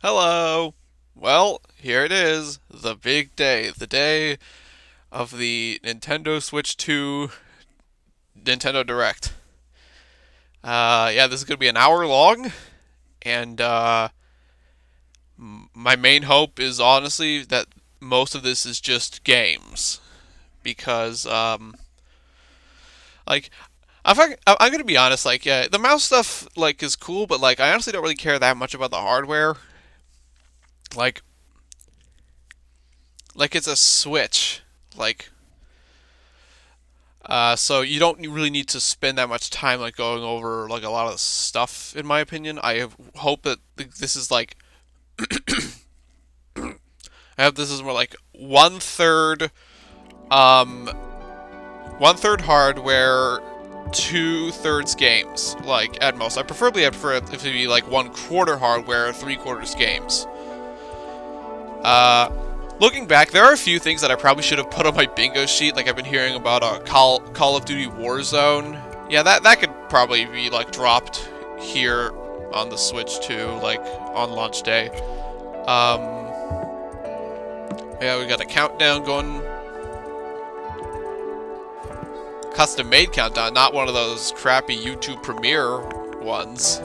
Hello! Well, here it is, the big day, the day of the Nintendo Switch 2 Nintendo Direct. Yeah, this is going to be an hour long, and my main hope is honestly that most of this is just games. Because, like, I'm gonna be honest, like, yeah, the mouse stuff, like, is cool, but, like, I honestly don't really care that much about the hardware. Like, it's a Switch. Like, so you don't really need to spend that much time like going over like a lot of stuff. In my opinion, hope that this is like, I hope this is more like um, one third hardware, two thirds games. Like at most, I'd prefer it if it be like one quarter hardware, three quarters games. Looking back, there are a few things that I probably should have put on my bingo sheet. Like I've been hearing about Call of Duty Warzone. Yeah, that could probably be like dropped here on the Switch too, like on launch day. Yeah, we got a countdown going. Custom made countdown, not one of those crappy YouTube Premiere ones.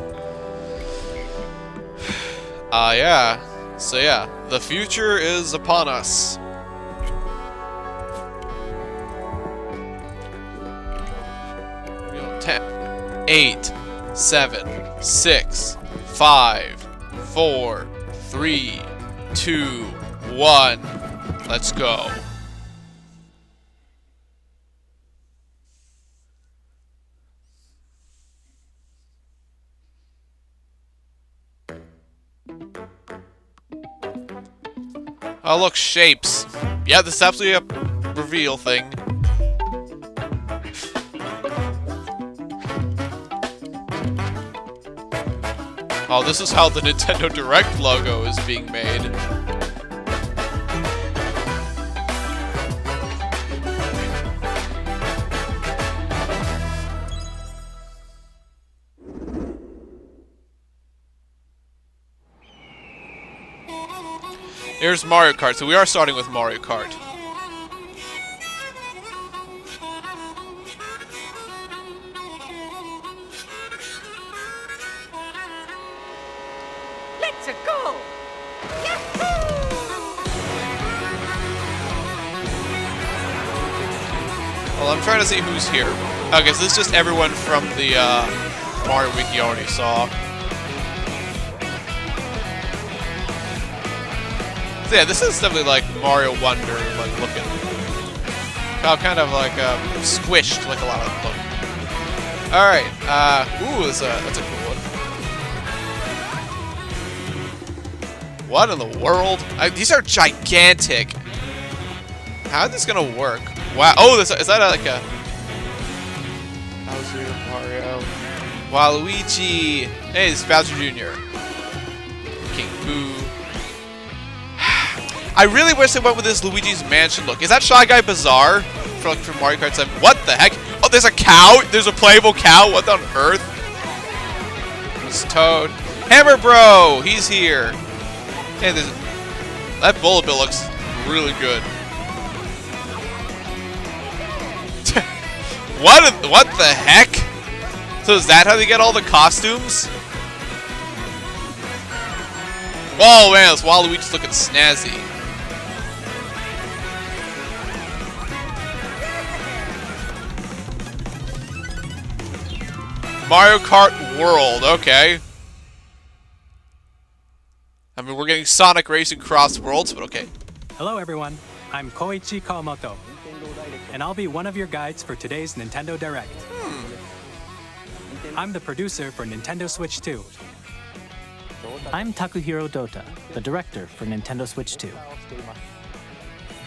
Yeah. So yeah, the future is upon us. 10, 8, 7, 6, 5, 4, 3, 2, 1. Let's go. Oh look, shapes. Yeah, this is absolutely a reveal thing. Oh, this is how the Nintendo Direct logo is being made. Here's Mario Kart, so we are starting with Mario Kart. Let's go! Yahoo! Well, I'm trying to see who's here. Okay, so this is just everyone from the Mario Wiki you already saw. So yeah, this is definitely like Mario Wonder, like looking. Kind of like squished, like a lot of them look. All right, ooh, that's a cool one. What in the world? These are gigantic. How is this gonna work? Wow. Oh, is that like a Bowser, Mario, Waluigi? Hey, this is Bowser Jr. King Boo. I really wish they went with this Luigi's Mansion look. Is that Shy Guy Bazaar from Mario Kart 7? What the heck? Oh, there's a cow. There's a playable cow. What on earth? It's Toad. Hammer Bro. He's here. Hey, that Bullet Bill looks really good. What the heck? So is that how they get all the costumes? Oh man, this Waluigi's looking snazzy. Mario Kart World, okay. I mean, we're getting Sonic Racing Cross Worlds, but okay. Hello everyone, I'm Koichi Kawamoto, and I'll be one of your guides for today's Nintendo Direct. I'm the producer for Nintendo Switch 2. I'm Takuhiro Dota, the director for Nintendo Switch 2.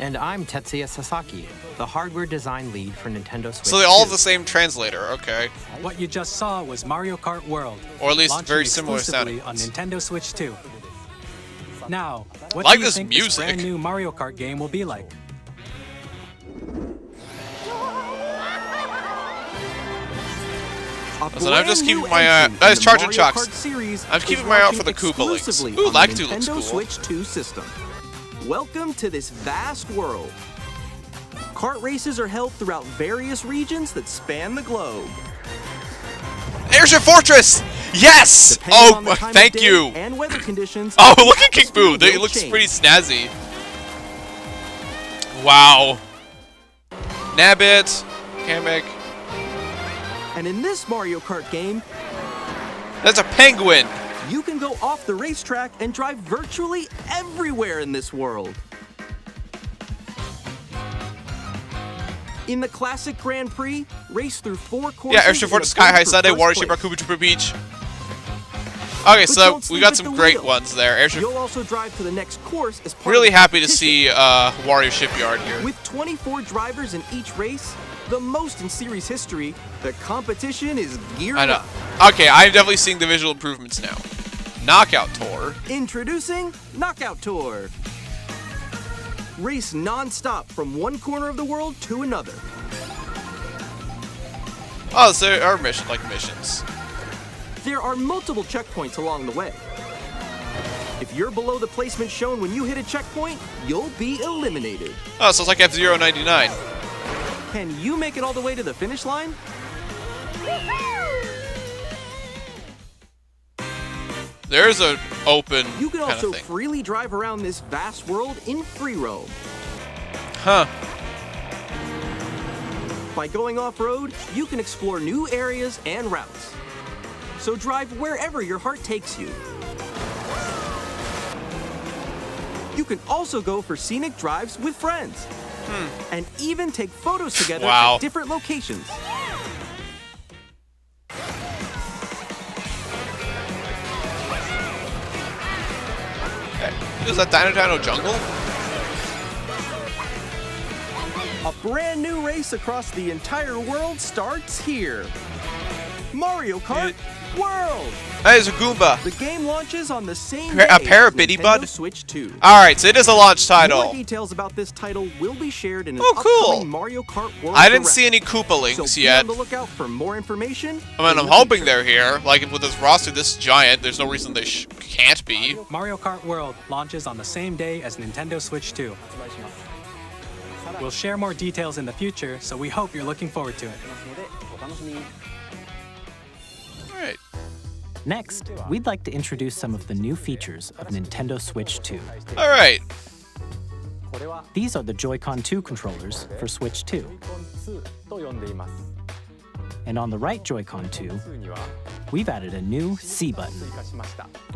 And I'm Tetsuya Sasaki, the hardware design lead for Nintendo Switch So they all 2. have the same translator, okay. What you just saw was Mario Kart World, Or at least launching very similar exclusively sounding on ones. Nintendo Switch 2. Now, what Like do you this think music. this brand new Mario Kart game will be like? Listen, I'm just keeping my eye. That is charging chucks. I'm keeping my eye out for the Koopa Links. Ooh, Lakitu looks cool. Switch 2 system. Welcome to this vast world. Kart races are held throughout various regions that span the globe. Airship Fortress! Yes! Depending on the time thank of day you. And weather conditions. Oh, look at King Boo. Speed He will looks change. pretty snazzy. Wow. Nabbit. Kamek. And in this Mario Kart game, That's a penguin. you can go off the racetrack and drive virtually everywhere in this world. In the classic Grand Prix, race through 4 courses. Yeah, Airship Fortress, Sky High Sunday, Watership, Rakuba Trooper Beach. Okay, so we got some great ones there. Airship. You'll also drive to the next course as part Really of the happy to competition. see Wario Shipyard here. With 24 drivers in each race, the most in series history, the competition is geared I know. up. Okay, I'm definitely seeing the visual improvements now. Knockout Tour. Introducing Knockout Tour. Race non-stop from one corner of the world to another. Oh, so there are missions. There are multiple checkpoints along the way. If you're below the placement shown when you hit a checkpoint, you'll be eliminated. Oh, so it's like F-Zero 99. Can you make it all the way to the finish line? There's an open You can kind also of thing. freely drive around this vast world in free roam. Huh. By going off-road, you can explore new areas and routes. So drive wherever your heart takes you. You can also go for scenic drives with friends. And even take photos together Wow. at different locations. Is that Dino Jungle? A brand new race across the entire world starts here. Mario Kart World! That is a Goomba. The game launches on the same A day pair as of Bitty Nintendo Bud? Switch 2. Alright, so it is a launch More title. details about this title will be shared in an Oh, cool. upcoming Mario Kart World I didn't Direct. see any Koopa Links So yet. be on the lookout for more information. I mean, in I'm the hoping future. they're here. Like, with this roster this giant, there's no reason they can't be. Mario Kart World launches on the same day as Nintendo Switch 2. We'll share more details in the future, so we hope you're looking forward to it. Alright. Next, we'd like to introduce some of the new features of Nintendo Switch 2. Alright. These are the Joy-Con 2 controllers for Switch 2. And on the right Joy-Con 2, we've added a new C button.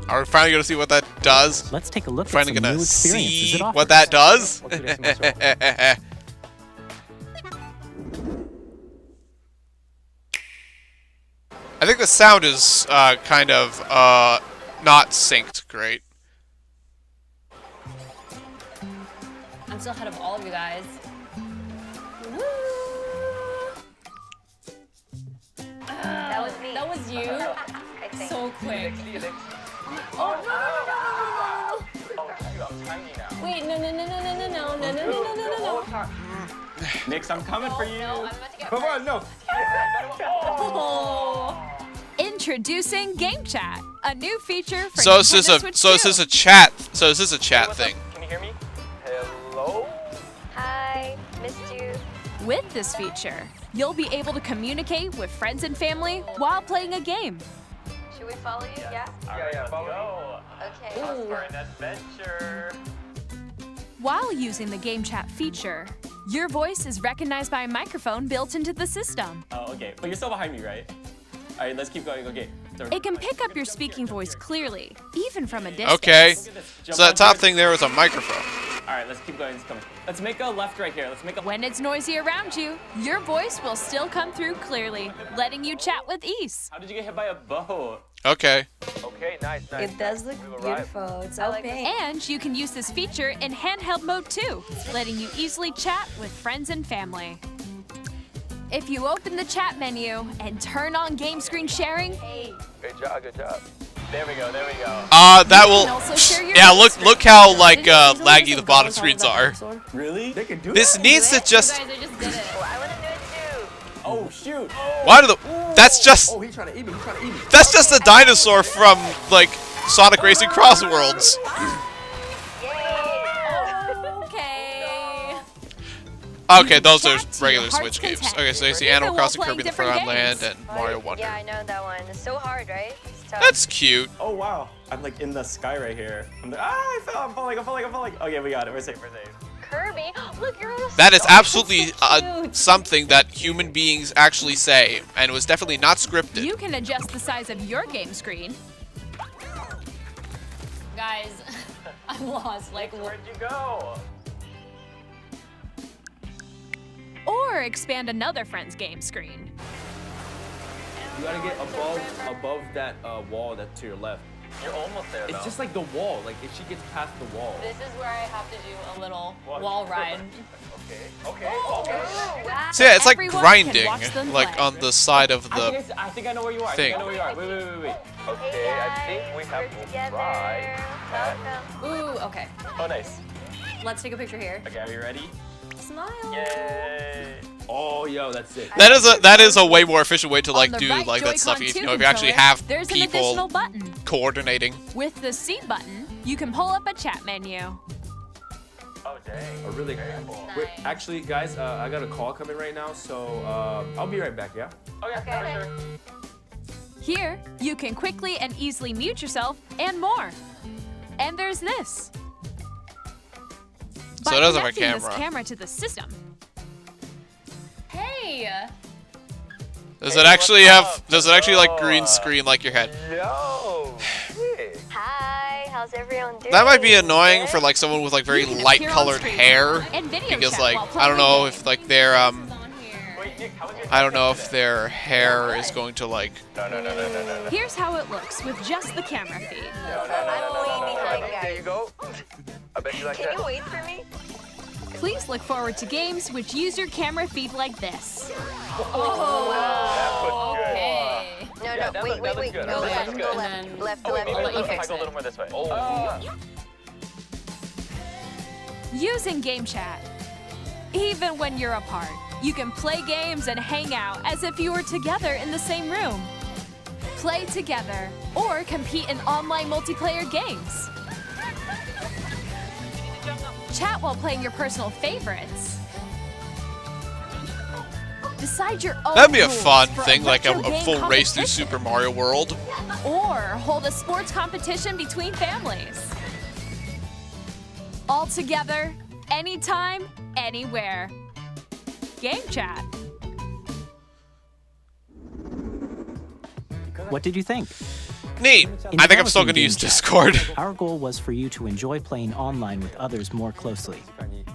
Are we finally going to see what that does? Let's take a look Finally at some going new to experiences see it offers. what that does? I think the sound is kind of not synced great. I'm still ahead of all of you guys. Woo! That was me. That was you. I think. So quick. Oh no! Wait, no! Nix, I'm coming for you. No, I'm about to get Come on, no. Oh. Introducing GameChat, a new feature for So Nintendo Switch 2. is this a chat? So is this a chat What's up? thing? Can you hear me? Hello? Hi, missed you. With this feature, you'll be able to communicate with friends and family while playing a game. Should we follow you? Yeah? Yeah, follow Okay. me. For an adventure. While using the GameChat feature, your voice is recognized by a microphone built into the system. Oh, okay. But you're still behind me, right? All right, let's keep going. Okay. It can pick up your speaking voice clearly, even from a distance. Okay. Jump So that on top board. thing there is a microphone. All right, let's keep going. Let's make a left right here. Let's make a. When it's noisy around you, your voice will still come through clearly, letting you chat with ease. How did you get hit by a bow? Okay. Okay, nice. It does look beautiful. It's all pink. And you can use this feature in handheld mode too, letting you easily chat with friends and family. If you open the chat menu and turn on game screen sharing, Good job, good job. There we go, there we go. That can will. also share your Yeah, voice look with how like laggy the bottom screens are. Really? They can do This needs to just. You guys, I just did it. I want to do it too. Oh, shoot. Why do the? That's just. Oh, he's trying to eat me. He's trying to eat me. That's just a dinosaur from like Sonic Racing Cross Worlds. Okay. Okay, those are regular Switch games. Okay, so you see Animal Crossing, Kirby in the Forgotten Land, and Mario Wonder. Yeah, I know that one. It's so hard, right? It's tough. That's cute. Oh wow, I'm like in the sky right here. I'm like, I fell. I'm falling. Okay, we got it. We're safe. Kirby, look, you're on the That is absolutely something that human beings actually say, and it was definitely not scripted. You can adjust the size of your game screen. Guys, I'm lost. Like, where'd you go? Or expand another friend's game screen. You gotta get above that wall that's to your left. You're almost there. It's just like the wall. Like if she gets past the wall. this is where I have to do a little wall ride. Okay. So yeah, it's like Everyone grinding, can watch them like play. on the side of the. I think I know where you are. Thing. Wait. Okay, I think we have to try. Ooh, okay. Oh, nice. Let's take a picture here. Okay, are you ready? Smile. Yay! Oh, yo, that's it. That is a way more efficient way to like On the do right like that Joy-Con stuff. If 2 you know, if you actually controller, have there's an additional people button. coordinating. With the C button, you can pull up a chat menu. Oh, dang. Oh, really? Wait, actually, guys, I got a call coming right now, so I'll be right back. Yeah. Okay, for sure. Here, you can quickly and easily mute yourself and more. And there's this. So By it does have a connecting this camera. camera to the system, Hey. Does it actually have? Does it actually like green screen like your head? Yo! Hi, how's everyone doing? That might be annoying for like someone with like very You can light appear on colored screen hair, and video because chat like while I don't know playing if like their On here. Wait, Nick, how was your I don't know if their hair is going to like. No. Here's how it looks with just the camera feed. I'm way behind, guys. There you go. I bet you like Can you wait for me? Please look forward to games which use your camera feed like this. Okay. No, wait. good. Go That left, looks go good. left. Left, Oh, left. I'll let you Okay. fix Go a it. little more this way. Using GameChat. Even when you're apart, you can play games and hang out as if you were together in the same room. Play together or compete in online multiplayer games. Chat while playing your personal favorites. Decide your own That'd be a rules fun for thing, like a retro game full race through competition. Super Mario World. Or hold a sports competition between families. All together, anytime, anywhere. GameChat. What did you think? Neat. In I think I'm still developing going to use GameChat, Discord. Our goal was for you to enjoy playing online with others more closely,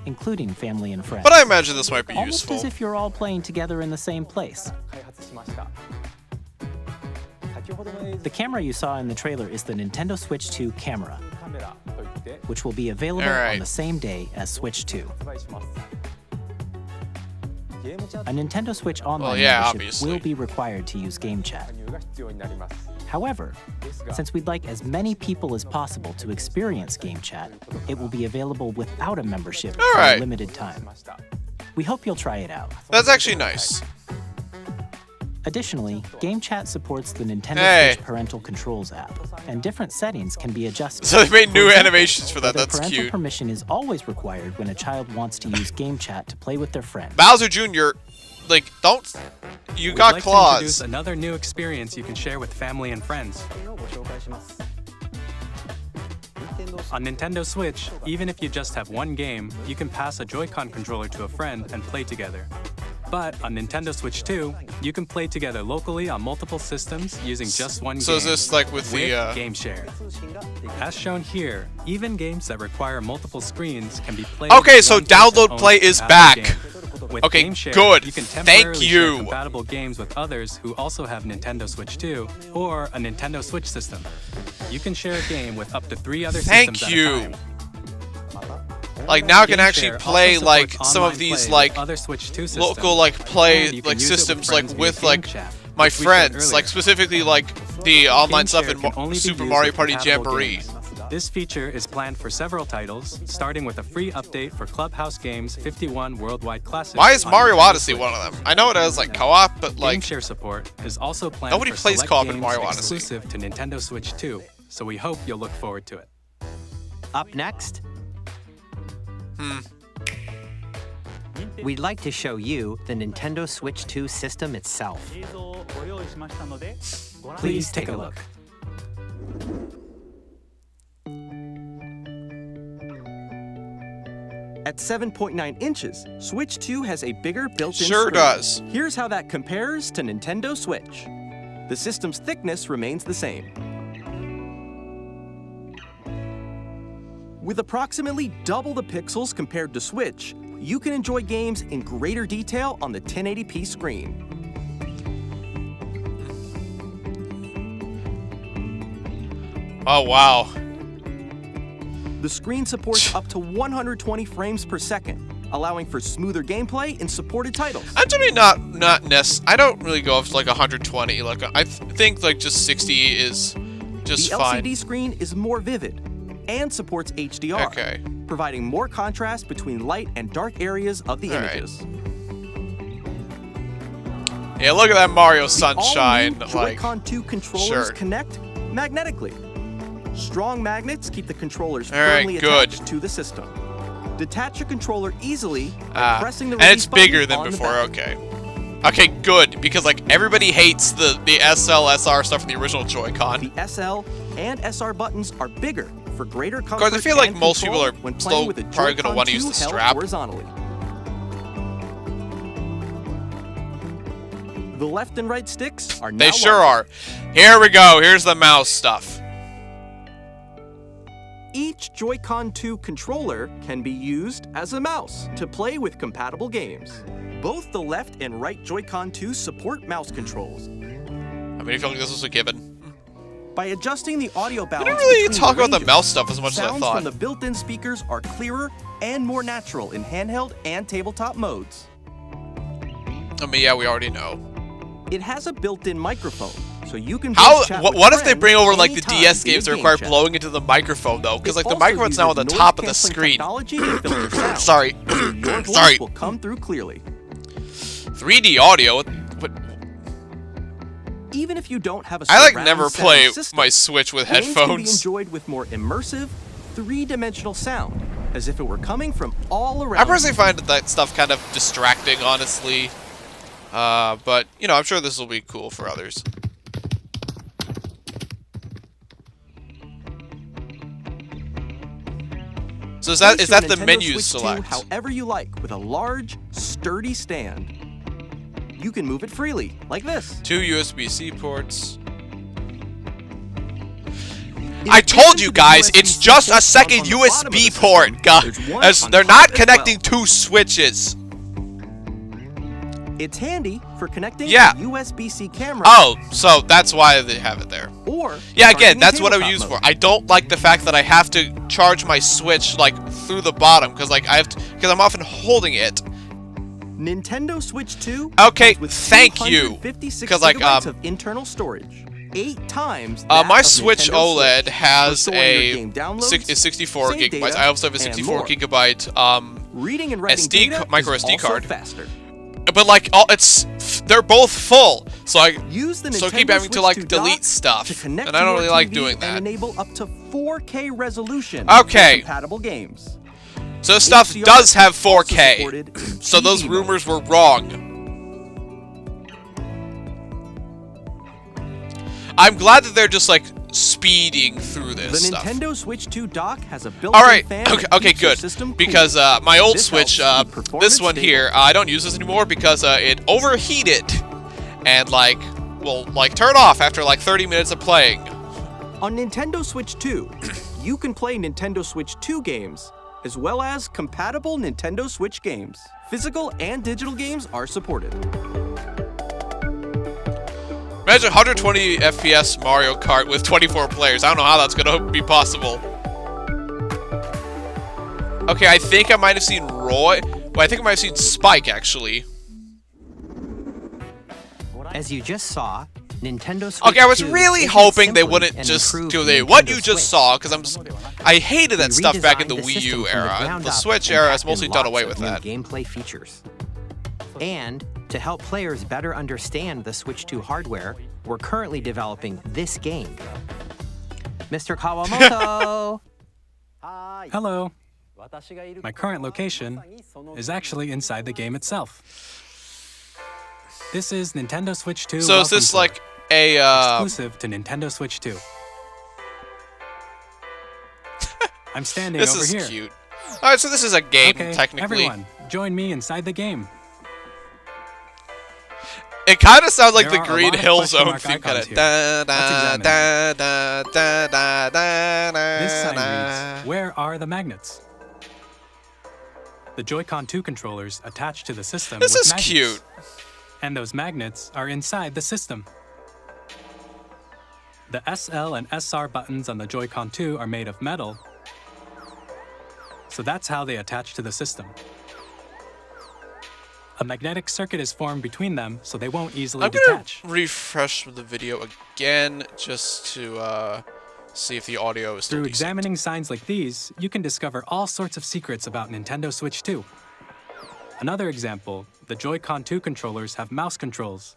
including family and friends. But I imagine this might be Almost useful. as if you're all playing together in the same place. The camera you saw in the trailer is the Nintendo Switch 2 camera, which will be available Alright. on the same day as Switch 2. A Nintendo Switch Online yeah, membership obviously. will be required to use GameChat. However, since we'd like as many people as possible to experience GameChat, it will be available without a membership for a Alright. limited time. We hope you'll try it out. That's actually nice. Additionally, GameChat supports the Nintendo Hey. Switch Parental Controls app, and different settings can be adjusted. So they made For new example, animations for that. whether That's parental cute. permission is always required when a child wants to use GameChat to play with their friends. Bowser Jr., like, don't. You We'd got like to introduce claws. another new experience you can share with family and friends. On Nintendo Switch, even if you just have one game, you can pass a Joy-Con controller to a friend and play together. But on Nintendo Switch 2, you can play together locally on multiple systems using just one So game. is this like with the Game Share. As shown here, even games that require multiple screens can be played. Okay, with so one person download owning play a is compatible back. game. With Okay, Game Share, good. You can Thank temporarily share you. compatible games with others who also have Nintendo Switch 2 or a Nintendo Switch system. You can share a game with up to 3 other Thank systems you. at a time. Like now I can Game actually Share play also like supports some of online these play like with other Switch 2 systems. local like And play you can like use it with systems friends like via with like GameChat, my which we said friends, earlier. like specifically like the online Game stuff Share in can only be Super used Mario with Party compatible Jamboree. games. This feature is planned for several titles, starting with a free update for Clubhouse Games 51 Worldwide Classics. Why is on Mario Nintendo Odyssey Switch. one of them? I know it has like co-op, but like Game share support is also planned nobody for plays select co-op in games Mario Odyssey. exclusive to Nintendo Switch 2, so we hope you'll look forward to it. Up next, we'd like to show you the Nintendo Switch 2 system itself. Please take a look. At 7.9 inches, Switch 2 has a bigger built-in Sure screen. does. Here's how that compares to Nintendo Switch. The system's thickness remains the same. With approximately double the pixels compared to Switch, you can enjoy games in greater detail on the 1080p screen. oh wow. The screen supports up to 120 frames per second, allowing for smoother gameplay in supported titles. I'm generally not I don't really go up to like 120. Like I think like just 60 is just The fine. LCD screen is more vivid and supports HDR, Okay. providing more contrast between light and dark areas of the All right. images. Yeah, look at that Mario The sunshine. all-new Like Joy-Con 2 controllers sure. connect magnetically. Strong magnets keep the controllers All right, firmly good. attached to the system. Detach your controller easily by Ah, pressing the and it's release button bigger than on the before. back. Okay. Okay, good, because like everybody hates the SL, SR stuff in the original Joy-Con. The SL and SR buttons are bigger for greater comfort. course, I feel like and most control people are when still playing with a probably gonna Joy-Con wanna use 2 the held strap. horizontally. The left and right sticks are now They sure larger. are. Here we go. Here's the mouse stuff. Each Joy-Con 2 controller can be used as a mouse to play with compatible games. Both the left and right Joy-Con 2 support mouse controls. I mean, I feel like this was a given. By adjusting the audio I balance didn't really between talk about the ranges, mouse stuff as much as I sounds thought. from the built-in speakers are clearer and more natural in handheld and tabletop modes. I mean, yeah, we already know. It has a built-in microphone, so you can How? voice chat What, with what if they friends bring over like the anytime DS via games that require GameChat. blowing into the microphone though? Because It like the also microphone's now on the uses top of the noise-canceling screen. technology to filter sound, Sorry. so your voice Sorry. will come through clearly. 3D audio. What? Even if you don't have a I like surround never sound play system, my Switch with games can be headphones. enjoyed with more immersive, three-dimensional sound, as if it were coming from all around. I personally find that stuff kind of distracting, honestly. But you know, I'm sure this will be cool for others. So is that Place is your that the Nintendo menu Switch 2 select? however you like with a large, sturdy stand. You can move it freely, like this. 2 USB-C ports. In I told addition you to the guys, USB-C it's just a port second on the bottom of the USB system, port, guys. there's one As on they're top not as connecting well. 2 switches. It's handy for connecting Yeah. a USB-C camera. Oh, so that's why they have it there. Or Yeah, starting again, in that's what I would tabletop use mode. for. I don't like the fact that I have to charge my Switch like through the bottom because like because I'm often holding it. Nintendo Switch 2 Okay, comes with thank you. 256 'Cause, like, gigabytes of internal storage, 8 times My that of Switch Nintendo OLED Switch. has For storing your a game downloads, 64 save gigabytes. data, I also have a and 64 more. gigabyte Reading and writing SD data micro is SD also card. faster. But like they're both full, so I Use the so I Nintendo keep having Switch to like 2 delete dock stuff, to connect and I to don't your really like TV doing and that. enable up to 4K resolution Okay. for compatible games. So this stuff HDR does have is also 4K. supported in So those TV mode. rumors were wrong. I'm glad that they're just like speeding through The this stuff. Nintendo Switch 2 dock has a built-in All right, fan okay, that okay, keeps your good. system cool. Because my old This Switch, helps keep performance this one stable. here, I don't use this anymore because it overheated and like will like turn off after like 30 minutes of playing. On Nintendo Switch 2, you can play Nintendo Switch 2 games, as well as compatible Nintendo Switch games. Physical and digital games are supported. Imagine 120 FPS Mario Kart with 24 players. I don't know how that's gonna be possible. Okay, I think I might have seen Roy. Well, I think I might have seen Spike actually. As you just saw, Nintendo Switch Okay, I was 2 really isn't hoping they simply wouldn't an just improved do what you Nintendo just Switch. saw, because I hated that We stuff back in the redesigned Wii system U from the era. ground The up Switch and era packed has mostly in done lots away of with new that. gameplay features. And to help players better understand the Switch 2 hardware, we're currently developing this game. Mr. Kawamoto! Hello. My current location is actually inside the game itself. This is Nintendo Switch 2. So is this Welcome like a exclusive to Nintendo Switch 2. I'm standing This over is here. cute. Alright, so this is a game, Okay, technically. everyone, join me inside the game. It kind of sounds like There the are a Green lot of Hill question Zone mark theme, kind icons of here. da Let's da examine da da da da da This sign da. reads, where are the magnets? The Joy-Con 2 controllers attached to the system This with is magnets. cute. And those magnets are inside the system. The SL and SR buttons on the Joy-Con 2 are made of metal, so that's how they attach to the system. A magnetic circuit is formed between them, so they won't easily I'm gonna detach. refresh the video again just to see if the audio is still Through decent. examining signs like these, you can discover all sorts of secrets about Nintendo Switch 2. Another example, the Joy-Con 2 controllers have mouse controls.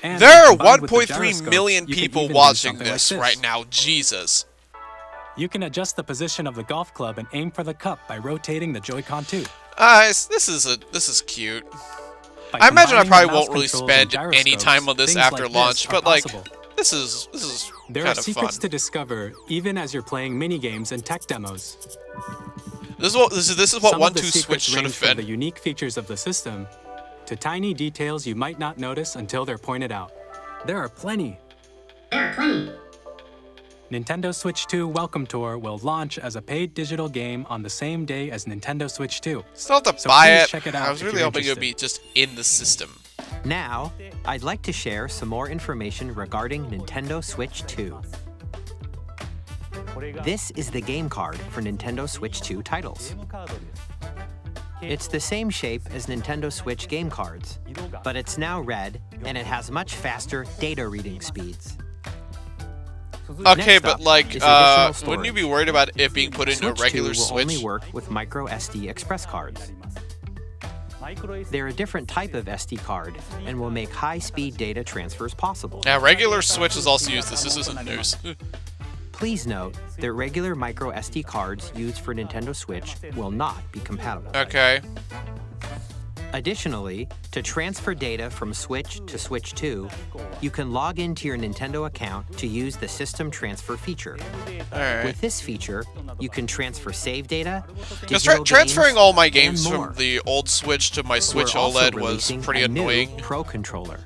And There are combined with the 1.3 gyroscopes, million you can people even do watching something like this right now. Jesus. You can adjust the position of the golf club and aim for the cup by rotating the Joy-Con 2. This is cute. By I imagine I combining the probably mouse won't really controls and spend any gyroscopes, time on this things after like launch, this are but like possible. this is There kind are of secrets fun. to discover even as you're playing mini-games and tech demos. This is what Some One of the Two secrets Switch should range have from the been. unique features of the system to tiny details you might not notice until they're pointed out. There are plenty. Nintendo Switch 2 Welcome Tour will launch as a paid digital game on the same day as Nintendo Switch 2. Still have to So buy please it. check it out I was if really you're hoping it would be interested. just in the system. Now, I'd like to share some more information regarding Nintendo Switch 2. This is the game card for Nintendo Switch 2 titles. It's the same shape as Nintendo Switch game cards, but it's now red and it has much faster data reading speeds. Okay, Next but up like, is additional wouldn't you be storage. worried about it being put into a Switch 2 regular will Switch? only work with micro SD express cards. They're a different type of SD card and will make high-speed data transfers possible. Yeah, regular Switch has also used this. This isn't news. Please note that regular micro SD cards used for Nintendo Switch will not be compatible. Okay. Additionally, to transfer data from Switch to Switch 2, you can log into your Nintendo account to use the System Transfer feature. Alright. With this feature, you can transfer save data, Because digital transferring games, all my and games more. from the old Switch to my Switch We're also OLED was releasing pretty a new annoying. Pro controller.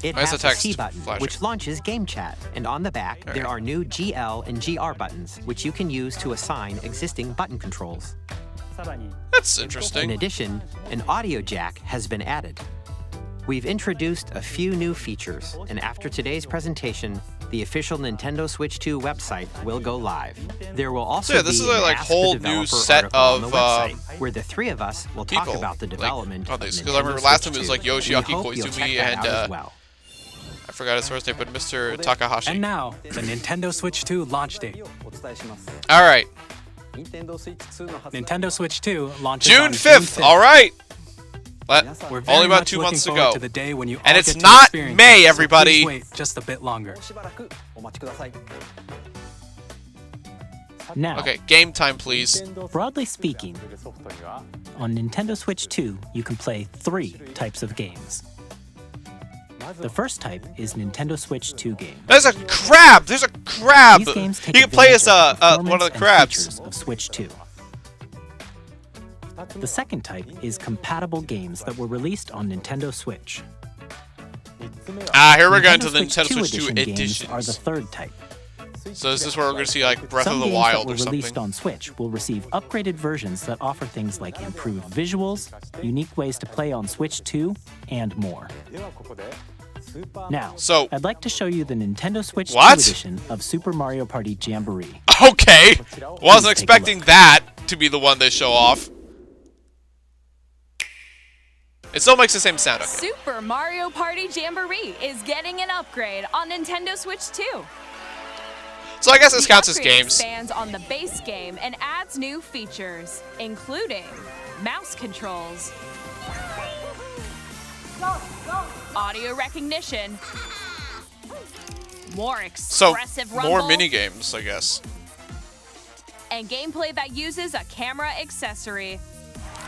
It Why is has the a text C button, flashing? which launches GameChat, and on the back there are new GL and GR buttons, which you can use to assign existing button controls. That's In interesting. addition, an audio jack has been added. We've introduced a few new features, and after today's presentation, the official Nintendo Switch 2 website will go live. There will also So yeah, this be is a, an like, Ask the whole new Developer set article on the of, website, where the three of us will talk people, about the development on of this, Nintendo 'cause I remember last time Switch it was, like, 2. Yoshiaki We hope you'll Koizumi check that and, out as well. I forgot his first name, but Mr. Takahashi. And now, the Nintendo Switch 2 launch date. Alright. Nintendo Switch 2 launches June on 5th. Alright. We're very Only about much 2 looking months to forward go. to the day when you And all it's get to not experience May, it, so everybody. please wait just a bit longer. Now, Okay, game time, please. broadly speaking, on Nintendo Switch 2, you can play 3 types of games. The first type is Nintendo Switch 2 games. There's a crab! There's a crab! These games take You can play as advantage of the one of the performance and crabs. features of Switch 2. The second type is compatible games that were released on Nintendo Switch. Ah, here we're going to the Nintendo Nintendo Switch 2 Edition games are the editions. third type. So is this where we're going to see like Breath Some of the games Wild that or were released something? on Switch will receive upgraded versions that offer things like improved visuals, unique ways to play on Switch 2, and more. Now, So- I'd like to show you the Nintendo Switch 2 What? edition of Super Mario Party Jamboree. Okay! Wasn't take a expecting that to be the one they show off. It still makes the same sound. Okay. Super Mario Party Jamboree is getting an upgrade on Nintendo Switch 2. So I guess this counts as The upgrade games. expands on the base game and adds new features, including mouse controls, audio recognition, more So expressive more rumble, mini games, I guess. and gameplay that uses a camera accessory.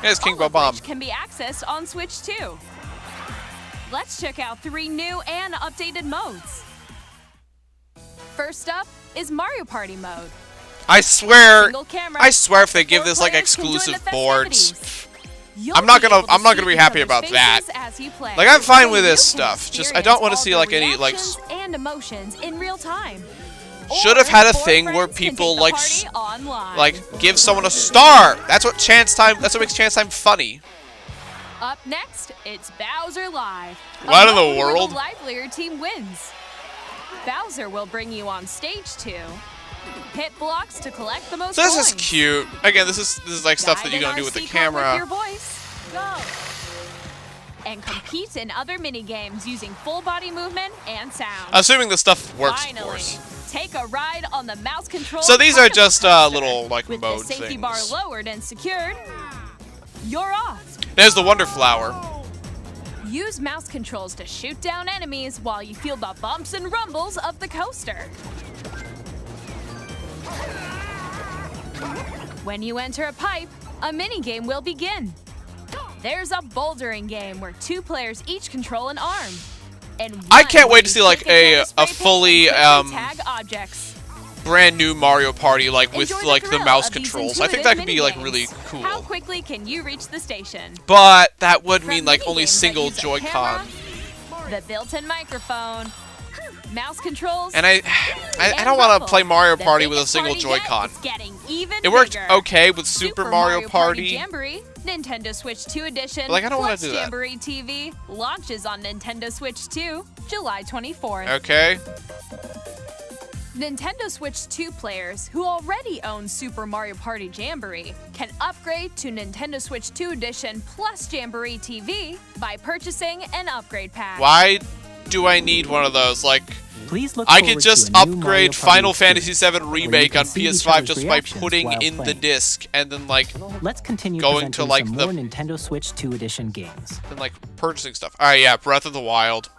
Here's King All of Bomb. which can be accessed on Switch 2. Let's check out 3 new and updated modes. First up is Mario Party mode. I swear, Single camera, if they give 4 this like players can join the exclusive boards, festivities. You'll I'm not be gonna able to see be each happy other's about that. faces as you play. Like I'm fine with So this you can stuff. Just I don't want to experience see all like the any like. reactions and emotions in real time. Should have had a 4 thing where friends can people take the like party online. like give someone a star. That's what chance time. That's what makes chance time funny. Up next, it's Bowser Live. What in the A mode where world? The livelier team wins. Bowser will bring you on stage 2. Hit blocks to collect the most So this is coins. cute. Again, this is like stuff that you're gonna do with the camera. Your voice. Go. And compete in other mini games using full body movement and sound. Assuming the stuff works, Finally, of course. take a ride on the mouse control. So these are Kart just coaster. little like With mode the safety things. bar lowered and secured, you're off. There's the Wonder Flower. Use mouse controls to shoot down enemies while you feel the bumps and rumbles of the coaster. When you enter a pipe, a minigame will begin. There's a bouldering game where 2 players each control an arm. And I one can't wait to will see be like kicking down a the spray paint fully and tag objects. brand new Mario Party like with Enjoy like the thrill mouse of these controls. I think that could be like intuitive really minigames. cool. How quickly can you reach the station? But that would mean From like minigames only that single use a Joy-Con. camera, the built-in microphone, mouse controls, And I and don't want to rumble. play Mario The Party with a biggest single party yet Joy-Con. is getting even It worked bigger. okay with Super Mario Party. Jamboree, Nintendo Switch 2 edition, But, like, I don't wanna plus do that. Jamboree TV launches on Nintendo Switch 2, July 24th. Okay. Nintendo Switch 2 players who already own Super Mario Party Jamboree can upgrade to Nintendo Switch 2 edition plus Jamboree TV by purchasing an upgrade pack. Why do I need one of those? Like, Please look I forward could to just a new Mario upgrade Party Final Fantasy experience, VII where you Remake can on see each PS5 other's just by reactions putting while in the playing. disc and then like Let's continue going to presenting like some the more Nintendo Switch 2 edition games. and like purchasing stuff. All right, yeah, Breath of the Wild.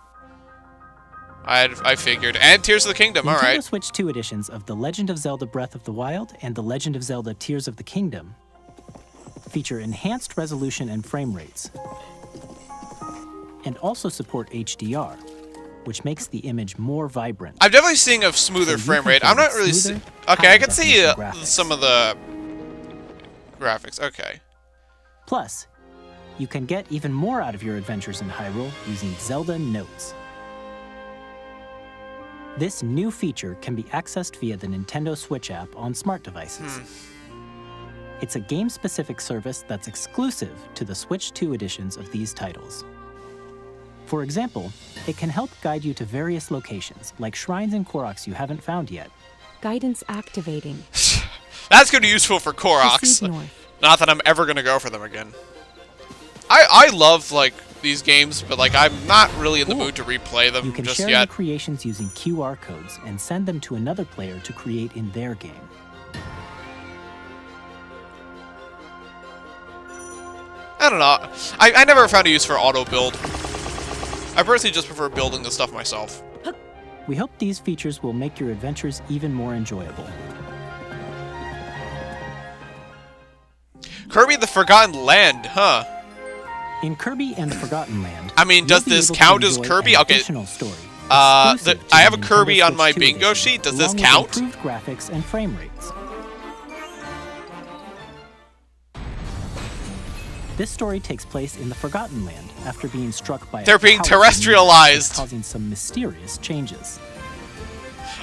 I figured, and Tears of the Kingdom. All Nintendo right. Switch 2 editions of The Legend of Zelda Breath of the Wild and The Legend of Zelda Tears of the Kingdom feature enhanced resolution and frame rates, and also support HDR, which makes the image more vibrant. I'm definitely seeing a smoother So you frame can rate. I'm play not really. smoother, Okay, I higher can see definition graphics. some of the graphics. Okay. Plus, you can get even more out of your adventures in Hyrule using Zelda Notes. This new feature can be accessed via the Nintendo Switch app on smart devices. It's a game-specific service that's exclusive to the Switch 2 editions of these titles. For example, it can help guide you to various locations, like shrines and Koroks you haven't found yet. Guidance activating. That's gonna be useful for Koroks. Proceed north. Not that I'm ever gonna go for them again. I love like these games, but like I'm not really in the mood to replay them You can just share yet. your creations using QR codes and send them to another player to create in their game. I don't know. I never found a use for auto build. I personally just prefer building the stuff myself. We hope these features will make your adventures even more enjoyable. Kirby the Forgotten Land, huh? In Kirby and the Forgotten Land, I mean, does you'll be this able to count as enjoy Kirby? an Okay. additional story, I exclusive to have a the Kirby Nintendo on my Switch 2 bingo edition, sheet. Does this along with count? Improved graphics and frame rates. This story takes place in the Forgotten Land after being struck by They're a being powerful meteor terrestrialized. causing some mysterious changes.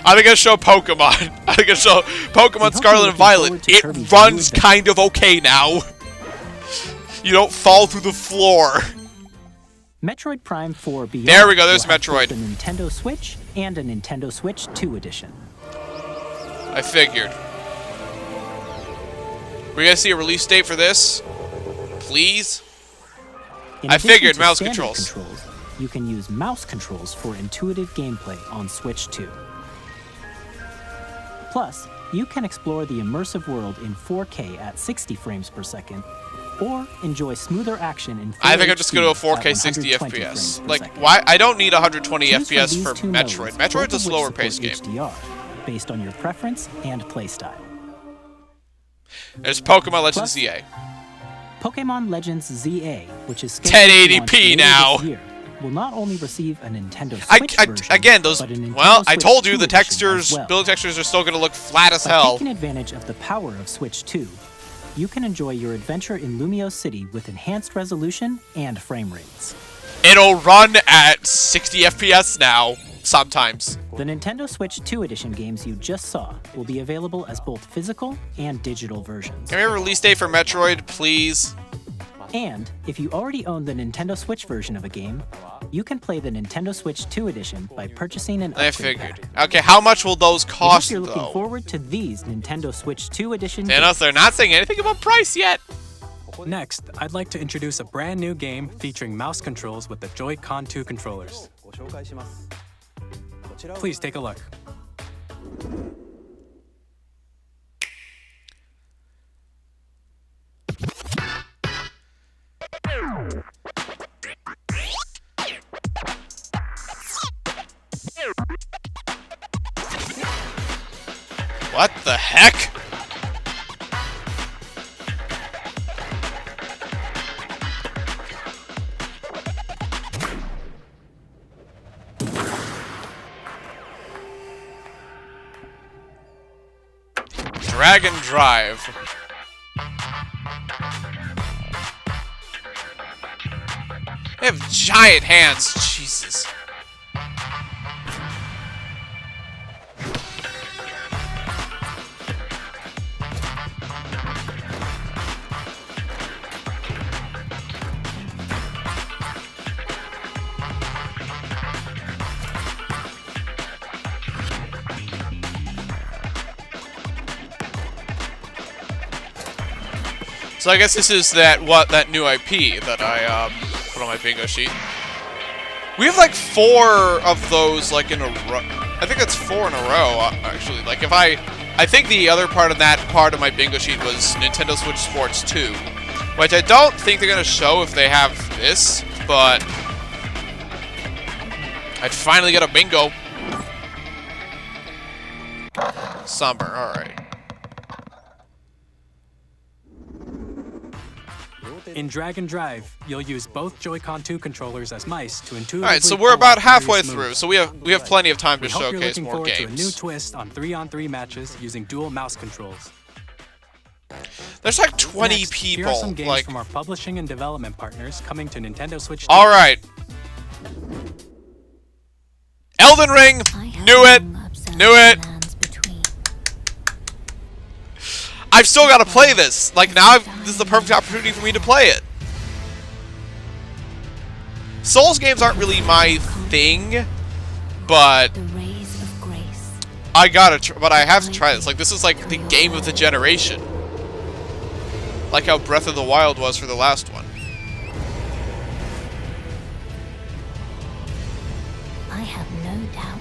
I think I show Pokemon. I think I show Pokemon Scarlet and Violet. It runs kind of okay now. You don't fall through the floor. Metroid Prime 4 Beyond. There we go, there's will have Metroid. both a Nintendo Switch and a Nintendo Switch 2 edition. I figured. We gonna see a release date for this? Please? I figured to mouse standard controls. You can use mouse controls for intuitive gameplay on Switch 2. Plus, you can explore the immersive world in 4K at 60 frames per second, or enjoy smoother action in 4K. I think I'm just going to go 4K 60 FPS. Like, why? I don't need 120 FPS for Metroid. Metroid's a slower paced game. HDR, based on your preference and playstyle. There's Pokemon Legends ZA. Pokemon Legends ZA, which is scheduled to launch 1080p later now. this year, will not only receive a Nintendo Switch version, again, those. but a Nintendo Well, I Switch told you 2 the edition textures, as well. build textures are still going to look flat as By hell. taking advantage of the power of Switch 2, you can enjoy your adventure in Lumio City with enhanced resolution and frame rates. It'll run at 60 FPS now, sometimes. The Nintendo Switch 2 edition games you just saw will be available as both physical and digital versions. Can we have a release date for Metroid, please? And if you already own the Nintendo Switch version of a game, you can play the Nintendo Switch 2 edition by purchasing an I upgrade figured. pack. Okay, how much will those cost, If you're looking though? forward to these Nintendo Switch 2 edition Thanos, they're not saying anything about price yet. Next, I'd like to introduce a brand new game featuring mouse controls with the Joy-Con 2 controllers. Please take a look. What the heck? Dragon Drive. They have giant hands. Jesus. So I guess this is that new IP that I put on my bingo sheet. We have like 4 of those like in a row. I think that's 4 in a row actually. Like if I think the other part of that part of my bingo sheet was Nintendo Switch Sports 2, which I don't think they're gonna show if they have this, but I'd finally get a bingo. Somber, all right. In Drag and Drive, you'll use both Joy-Con 2 controllers as mice to intuitively. All right, so we're about pull off halfway various through, moves. so we have plenty of time to We hope you're showcase looking more forward to a new games. twist on 3-on-3 matches using dual mouse controls. There's like 20 Next, people. Here are some games Like, from our publishing and development partners coming to Nintendo Switch 2. all right. Elden Ring. Knew it. Knew it. I've still got to play this. Like now, this is the perfect opportunity for me to play it. Souls games aren't really my thing, but I gotta. But I have to try this. Like this is like the game of the generation. Like how Breath of the Wild was for the last one. I have no doubt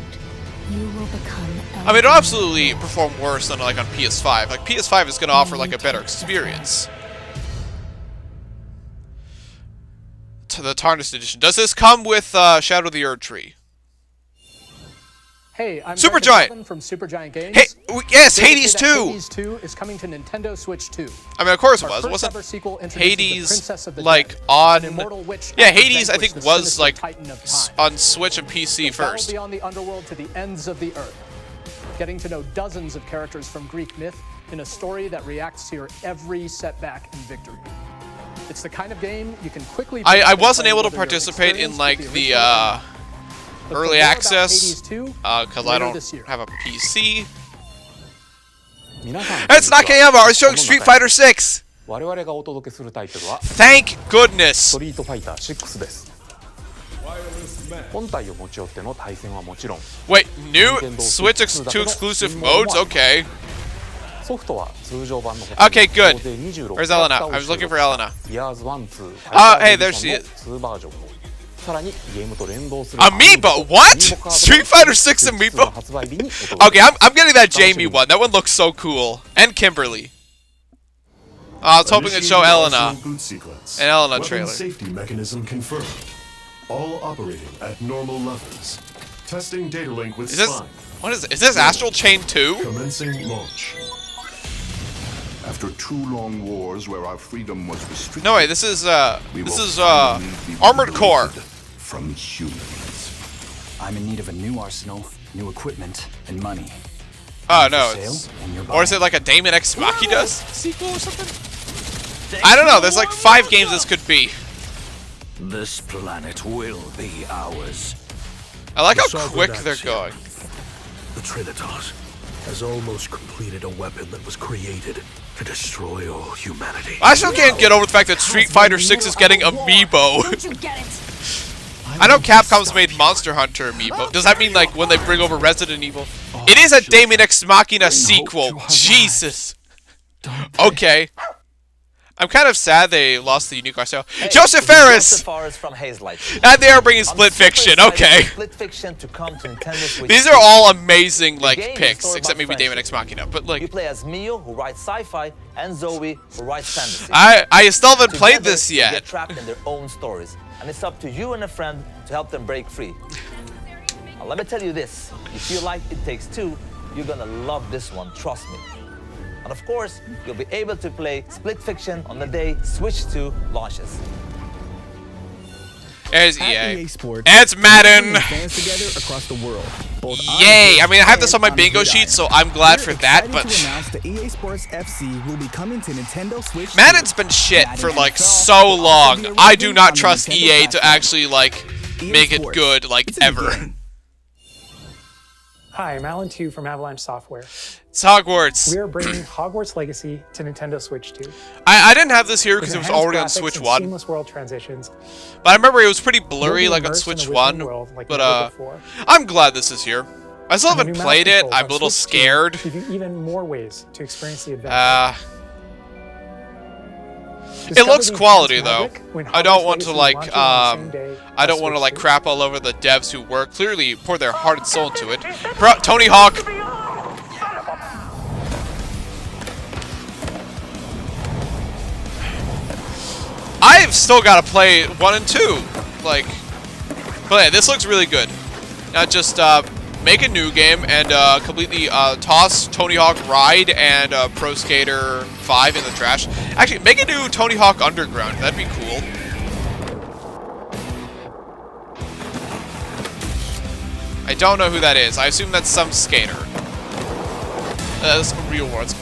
you will become. I mean, it'll absolutely perform worse than like on PS5. Like PS5 is gonna offer like a better experience. To the Tarnished edition. Does this come with Shadow of the Erd Tree? Hey, I'm Supergiant from Supergiant Games. Hey, yes, They say Hades that 2. Hades 2 is coming to Nintendo Switch 2. I mean, of course it Our was. first Wasn't ever sequel introduces the Hades Princess of the like Dead, on? an immortal witch Yeah, out to Hades I vanquish think the was sinister like Titan of time. on Switch and PC Battle first. beyond the underworld to the ends of the earth. Getting to know dozens of characters from Greek myth in a story that reacts to your every setback and victory. It's the kind of game you can quickly. I wasn't able to participate in like the early access because I don't have a PC. It's not Kayama. It's showing Street Fighter 6. 我々がお届けするタイトルは Thank goodness. ストリートファイター6です。本体を持ち寄っての対戦はもちろん Wait, new Switch 2 exclusive modes? Okay. Okay, good. Where's Elena? I was looking for Elena. Oh, hey, there she is. Amiibo? What? Street Fighter 6 Amiibo? Okay, I'm getting that Jamie one. That one looks so cool. And Kimberly. I was hoping it'd show Elena. An Elena trailer. Safety mechanism confirmed. All operating at normal levels. Testing data link with Spine. What is it? Is this Astral Chain 2? Commencing launch. After 2 long wars where our freedom was restricted. No way, this is Armored Core. From humans. I'm in need of a new arsenal, new equipment, and money. Oh no, or is it like a Daemon X Machina sequel or something? I don't know, there's like 5 games this could be. This planet will be ours. I like how quick they're going. The Trinitas has almost completed a weapon that was created to destroy all humanity. I still can't get over the fact that Street Fighter 6 is getting Amiibo. I know Capcom's made Monster Hunter Amiibo. Does that mean like when they bring over Resident Evil? It is a Daemon X Machina sequel. Jesus. Okay. I'm kind of sad they lost the unique art style. Hey, Joseph Ferris! From And they are bringing Split Fiction, okay. Split Fiction to come to Nintendo Switch. These are all amazing like picks, except maybe Daemon X Machina, but like... You play as Mio, who writes sci-fi, and Zoe, who writes fantasy. I still haven't played this yet. They get trapped in their own stories, and it's up to you and a friend to help them break free. Now, let me tell you this, if you like It Takes Two, you're gonna love this one, trust me. And of course, you'll be able to play Split Fiction on the day Switch 2 launches. There's EA. And it's Madden. Yay! I mean, I have this on my bingo sheet, so I'm glad for that, but... Madden's been shit for like so long. I do not trust EA to actually like make it good like ever. Hi, I'm Alan Tu from Avalanche Software. It's Hogwarts. We are bringing Hogwarts Legacy to Nintendo Switch 2. I didn't have this here because it was already on Switch 1. Seamless world transitions. But I remember it was pretty blurry like on Switch 1. But I'm glad this is here. I still haven't played it. I'm a little scared. Give you even more ways to experience the adventure. It looks quality though. I don't want to like I don't want to like crap all over the devs who work clearly pour their heart and soul into it. Tony Hawk. I've still got to play 1 and 2. Like, but yeah, this looks really good. Now just make a new game and completely toss Tony Hawk Ride and Pro Skater 5 in the trash. Actually, make a new Tony Hawk Underground. That'd be cool. I don't know who that is. I assume that's some skater. That's real words.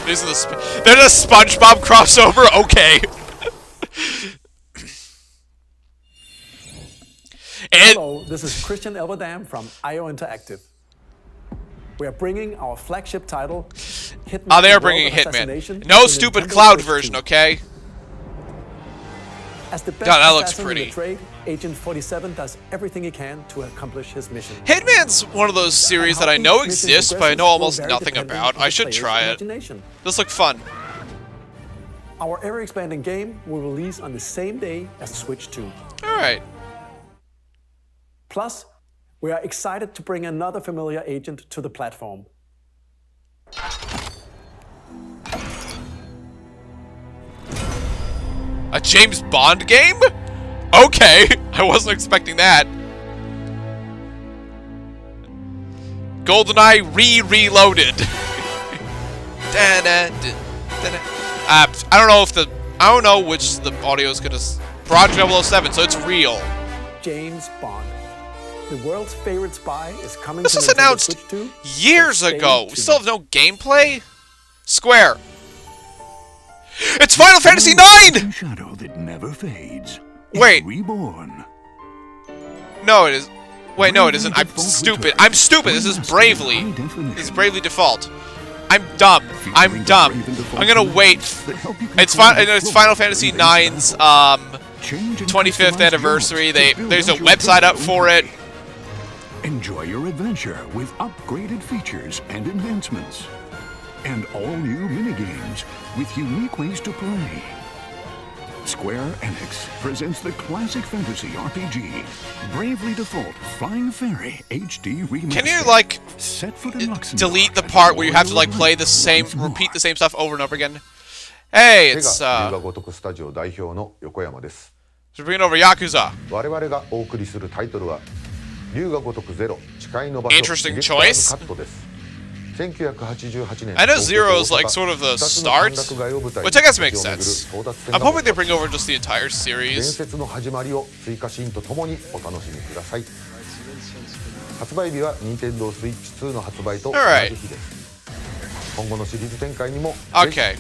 There's a SpongeBob crossover. Okay. Hello, this is Christian Elverdam from IO Interactive. We are bringing our flagship title, Hitman. Oh, they are bringing Hitman. No stupid cloud version, okay? As the best God, that looks assassin pretty. in the trade, Agent 47 does everything he can to accomplish his mission. Hitman's one of those series that I know exists, but I know almost nothing about. I should try it. This looks fun. Our ever-expanding game will release on the same day as Switch 2. Alright. Plus, we are excited to bring another familiar agent to the platform. A James Bond game? Okay, I wasn't expecting that. GoldenEye Reloaded. I don't know which the audio is gonna. Project 007, so it's real. James Bond. The world's favorite spy is coming this to was Nintendo announced Switch 2 years ago. We still have no gameplay? Square. It's Final Fantasy IX! Shadow that never fades. Wait. Reborn. No, it is. Wait, no, it isn't. I'm stupid. I'm stupid. This is Bravely. This is Bravely Default. I'm dumb. I'm dumb. I'm gonna wait. It's Final Fantasy IX's 25th anniversary. There's a website up for it. Enjoy your adventure with upgraded features and enhancements. and all new minigames with unique ways to play. Square Enix presents the classic fantasy RPG, Bravely Default Flying Fairy HD Remaster. Can you, like, set foot in Luxembourg delete the part where you have to, like, play the same, repeat the same stuff over and over again? Hey, it's, so bringing over Yakuza. Interesting choice. I know Zero is like sort of the start, which I guess makes sense. I'm hoping they bring over just the entire series. Alright. Okay.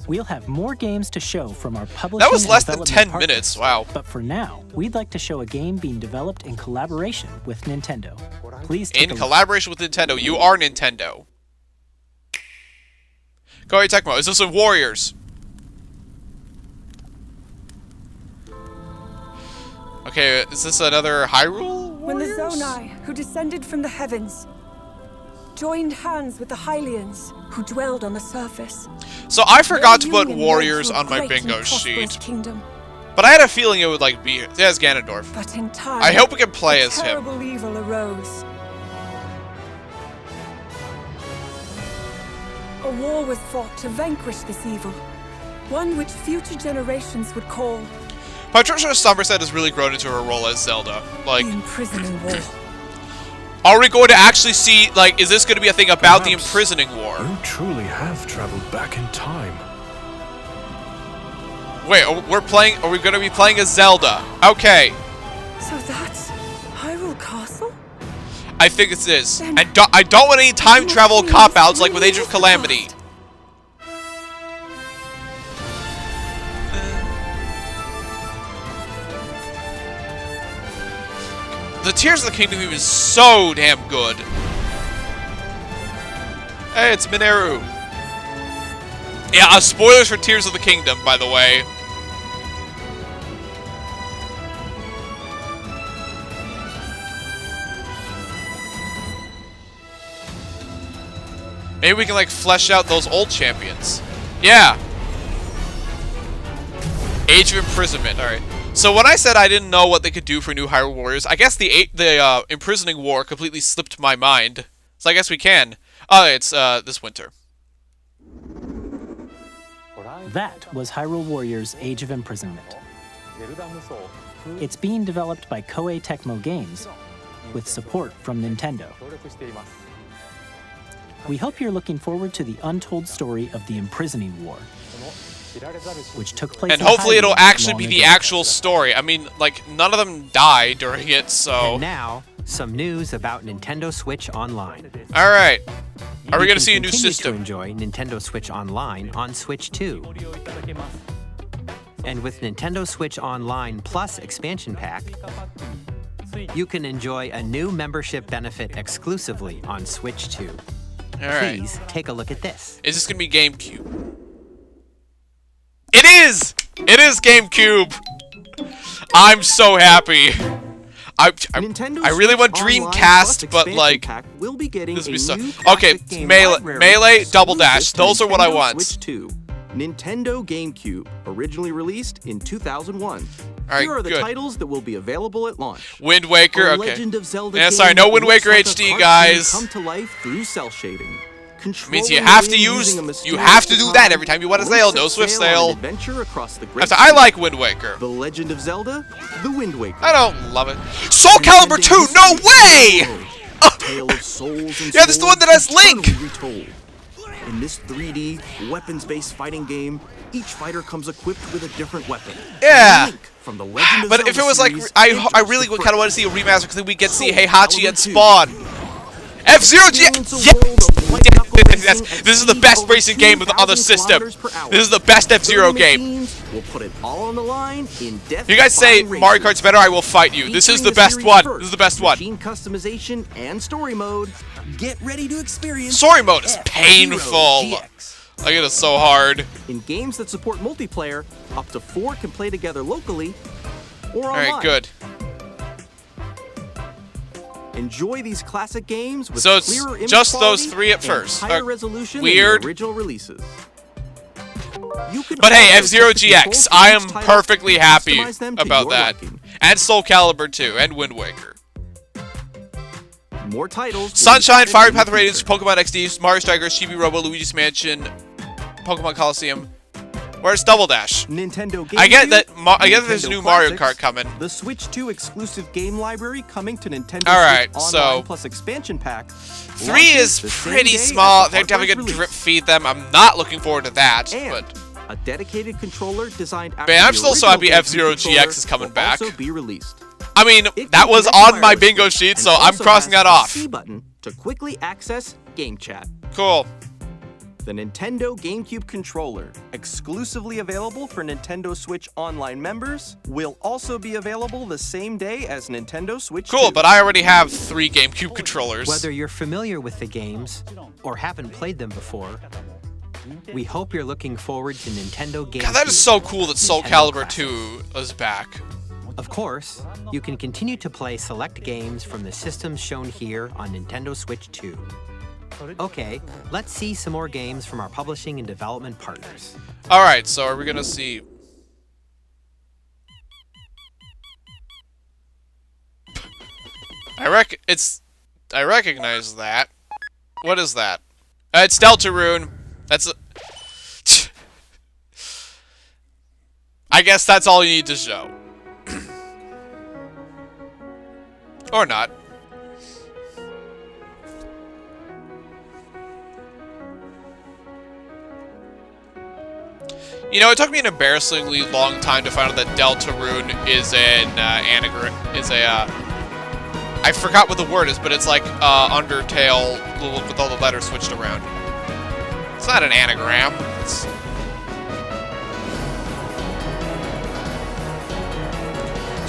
We'll have more games to show from our publishing. That was less than and 10 partners. minutes, wow. But for now, we'd like to show a game being developed in collaboration with Nintendo. Please take In collaboration with Nintendo. You are Nintendo. Koei Tecmo. Is this a Warriors? Okay, is this another Hyrule When the Warriors? Zonai, who descended from the heavens, joined hands with the Hylians, who dwelled on the surface. So I forgot to put Their union Warriors led to a on my great and bingo prosperous sheet. Kingdom. But I had a feeling it would like be there's Ganondorf. But in time, I hope we can play a as him. terrible evil arose. A war was fought to vanquish this evil, one which future generations would call Patricia Somerset has really grown into her role as Zelda. Like, the imprisoning war. are we going to actually see, like, is this going to be a thing about the imprisoning war? You truly have traveled back in time. Wait, we're playing, are we going to be playing as Zelda? Okay. So that's Hyrule Castle? I think it is. And I don't want any time travel cop-outs like with Age of Calamity. The Tears of the Kingdom is so damn good. Hey, it's Mineru. Yeah, spoilers for Tears of the Kingdom, by the way. Maybe we can, like, flesh out those old champions. Yeah. Age of Imprisonment, alright. So when I said I didn't know what they could do for new Hyrule Warriors, I guess the Imprisoning War completely slipped my mind. So I guess we can. Oh, it's this winter. That was Hyrule Warriors Age of Imprisonment. It's being developed by Koei Tecmo Games, with support from Nintendo. We hope you're looking forward to the untold story of the Imprisoning War, which took place and in hopefully it'll Hyrule actually long be the ago. actual story. I mean, like, none of them die during it, so... And now, some news about Nintendo Switch Online. Alright. Are we You going to can see a new continue system? to enjoy Nintendo Switch Online on Switch 2. And with Nintendo Switch Online Plus Expansion Pack, you can enjoy a new membership benefit exclusively on Switch 2. Alright. Please take a look at this. Is this going to be GameCube? It is! It is GameCube! I'm so happy. I really want Dreamcast, but like, will be getting this would be a so. new Okay, classic game Melee, library Melee, Double Dash. exclusive Those to are what I Nintendo want. Switch 2. Nintendo GameCube, originally released in 2001. Alright, Here are the good. titles that will be available at launch. Wind Waker, A okay. Legend of Zelda Yeah, game sorry, no that Wind looks Waker like a HD, cartoon guys. Come to life through cell shading. Means you have to use, you have to do that every time you want to sail. No Swift sail. Adventure across the great I like Wind Waker. The Legend of Zelda, The Wind Waker. I don't love it. Soul Calibur 2, no way! Tale of souls and Yeah, this is the one that has Link. Retold. In this 3D weapons-based fighting game, each fighter comes equipped with a different weapon. Yeah. Link from the Legend of But Zelda if it was like, series I really would kind of want to see a remaster because then we get to see Heihachi and Spawn. F-Zero G. Yes! This is the best racing game on the system. This is the best F-Zero game. We'll put it all on the line in death. You guys say Mario Kart's better, I will fight you. This is the best one. This is the best one. Machine customization and story mode. Get ready to experience Story mode is painful. Like, it is so hard. In games that support multiplayer, up to 4 can play together locally or online. Alright, good. Enjoy these classic games with So it's clearer image just those quality 3 at and first. higher resolution Weird. than the original releases. But hey, F-Zero GX, I am perfectly happy about that. And Soul Calibur 2, and Wind Waker. More titles. Sunshine, Fiery Path of Radiance, Pokemon XD, Mario Strikers, Chibi Robo, Luigi's Mansion, Pokemon Coliseum. Where's Double Dash? Nintendo GameCube, I get that. I get that there's a new Mario Classics, Kart coming. The Switch 2 exclusive game library coming to Nintendo Alright, Switch so Online plus expansion pack. 3 is pretty small. They're having to drip feed them. I'm not looking forward to that. But a dedicated controller designed after man, I'm the still so original happy F-Zero GameCube controller GX is coming will back. Also be released. I mean, that was on my bingo sheet, so I'm crossing that off. C button to quickly access GameChat. Cool. The Nintendo GameCube controller, exclusively available for Nintendo Switch Online members, will also be available the same day as Nintendo Switch 2. Cool, but I already have 3 GameCube controllers. Whether you're familiar with the games or haven't played them before, we hope you're looking forward to Nintendo GameCube. God, that is so cool that Soul Calibur Classics. 2 is back. Of course, you can continue to play select games from the systems shown here on Nintendo Switch 2. Okay, let's see some more games from our publishing and development partners. Alright, so are we gonna see... I recognize that. What is that? It's Deltarune. That's a... I guess that's all you need to show. Or not. You know, it took me an embarrassingly long time to find out that Deltarune is an anagram. I forgot what the word is, but it's like Undertale with all the letters switched around. It's not an anagram. It's...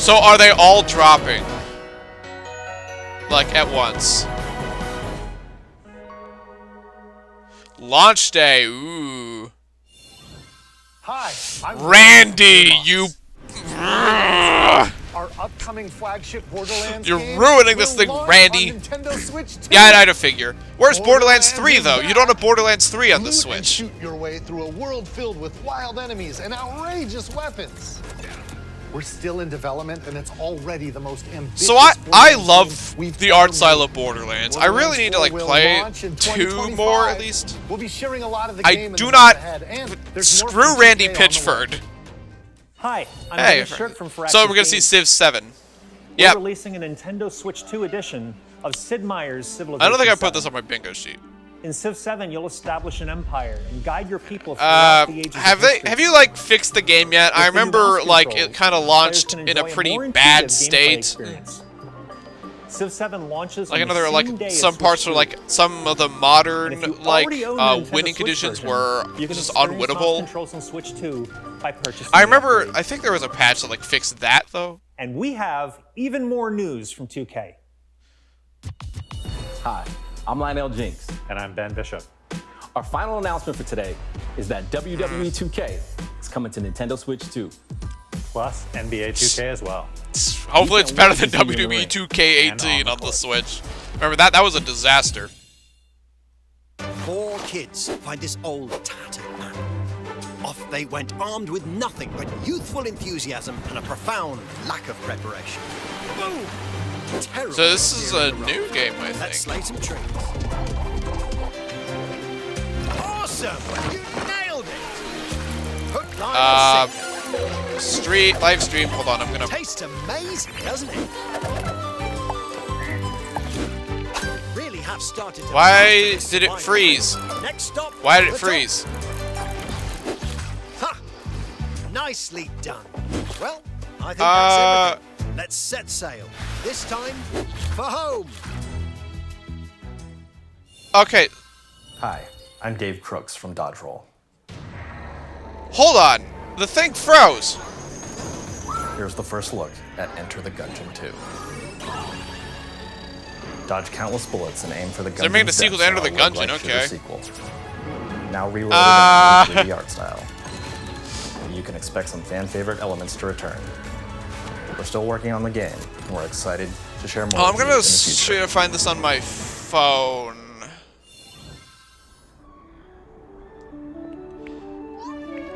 So are they all dropping? Like at once? Launch day, ooh. Hi, I'm Randy, you... Our upcoming flagship Borderlands You're game ruining this will thing, launch Randy. on Nintendo Switch 2. Yeah, I had to figure. Where's Borderlands 3, though? You don't have Borderlands 3 on the Loot Switch. and shoot your way through a world filled with wild enemies and outrageous weapons. We're still in development, and it's already the most ambitious. So I Borderlands love game the art style of Borderlands. I really need to like will play launch in 2 2025. more at least. We'll be sharing a lot of the I game in do the not months ahead, and there's more screw from Randy 2K on the way. Pitchford. Hi, I'm Hey, Dennis Shirk from Firaxis so we're gonna see Games. Civ 7. We're Yeah, releasing a Nintendo Switch 2 edition of Sid Meier's Civilization I don't think I put 7. this on my bingo sheet. In Civ 7, you'll establish an empire and guide your people throughout the ages of history. Have you like fixed the game yet? I With the new remember mouse like controls, it kind of players launched can in a enjoy pretty more bad intuitive gameplay state. experience. Civ 7 launches Like on another the like same day as some Switch parts were 2. like some of the modern And if you like already own the Nintendo winning Switch conditions version, were you can just experience mouse unwinnable. controls on Switch 2 by purchasing I the remember. upgrade. I think there was a patch that like fixed that though. And we have even more news from 2K. Hi, I'm Lionel Jinks. And I'm Ben Bishop. Our final announcement for today is that WWE 2K is coming to Nintendo Switch 2. Plus NBA 2K as well. Hopefully it's can't better wait than to see you in the WWE ring. 2K18 on the Switch. Remember that? That was a disaster. 4 kids find this old tattered man. Off they went armed with nothing but youthful enthusiasm and a profound lack of preparation. Boom! Terrible. So this is a new game, I Let's think. slay some trees. Awesome! You nailed it! Hook, line, and sinker. Live stream. Hold on, I'm gonna. Tastes amazing, doesn't it? Really have started to Why did it freeze? Next stop. Why did it the top. freeze? Ha! Nicely done. Well, I think that's everything. Let's set sail. This time for home. Okay, Hi, I'm Dave Crooks from Dodge Roll. hold on. The thing froze. Here's the first look at Enter the Gungeon 2. Dodge countless bullets and aim for the gungeon's they're making a sequel to depths Enter the in our Gungeon, roguelike shooter okay. Sequel. Now reloaded in 3D art style. You can expect some fan favorite elements to return. We're still working on the game, and we're excited to share more. Oh, I'm with you gonna in the future. try to find this on my phone.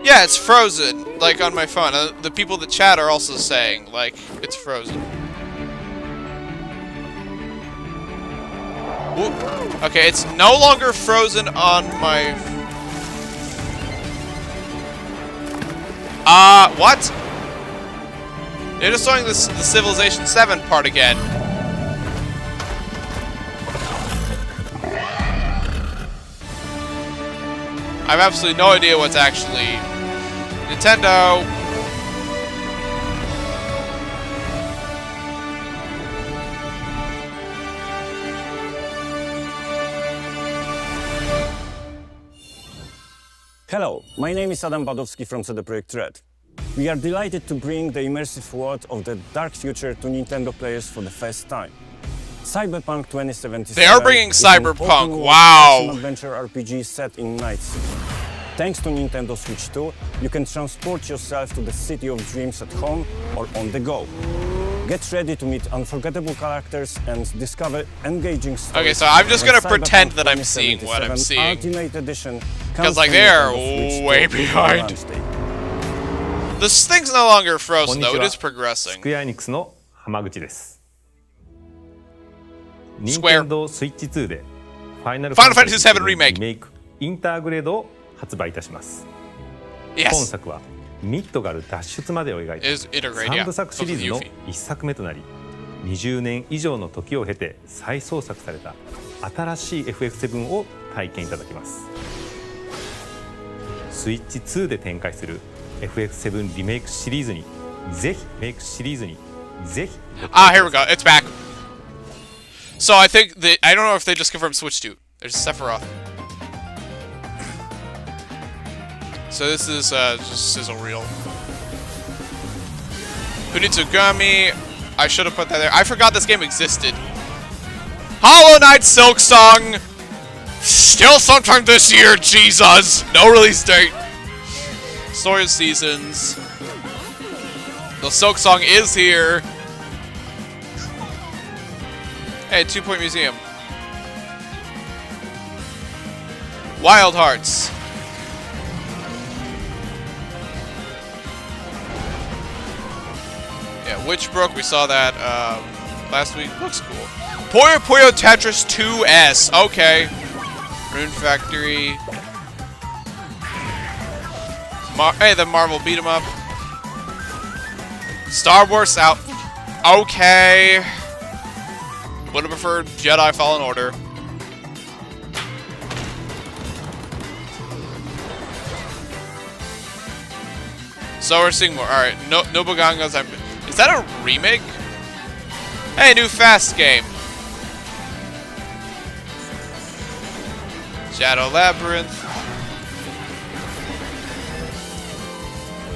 Yeah, it's frozen, like on my phone. The people that chat are also saying, like, it's frozen. Ooh. Okay, it's no longer frozen on my... what? They're just showing this, the Civilization 7 part again. I have absolutely no idea what's actually... Nintendo! Hello, my name is Adam Badowski from CD Projekt Red. We are delighted to bring the immersive world of the dark future to Nintendo players for the first time. Cyberpunk 2077. They are bringing Cyberpunk. Is an Wow. adventure RPG set in Night City. Thanks to Nintendo Switch 2, you can transport yourself to the city of dreams at home or on the go. Get ready to meet unforgettable characters and discover engaging stories. Okay, so I'm just gonna pretend that I'm seeing what I'm seeing. Ultimate Edition because, like, they're way behind. This thing's no longer frozen, though. It is progressing. Square Enix の浜口です。Square. Nintendo Switch 2で Final Fantasy VII Remake リメイクインターグレードを発売いたします。Yes. 本作はミッドガル脱出までを描いた3部作シリーズの1作目となり、20年以上の時を経て再創作された新しい FF7 を体験いただきます。スイッチ2で展開する FF7 リメイクシリーズにぜひメイクシリーズにぜひ。Ah, here we go. It's back. So I think I don't know if they just confirmed Switch 2. There's Sephiroth. So this is just Sizzle Reel. Kunitsugami. I should have put that there. I forgot this game existed. Hollow Knight Silksong. Still sometime this year, Jesus. No release date. Story of Seasons. The Silksong is here. Hey, 2 Point Museum. Wild Hearts. Yeah, Witchbrook, we saw that last week. Looks cool. Puyo Puyo Tetris 2S. Okay. Rune Factory. Hey, the Marvel beat 'em up. Star Wars out. Okay. Would have preferred Jedi Fallen Order. So we're seeing more. Alright, Nobuganga's. Is that a remake? Hey, new Fast game. Shadow Labyrinth.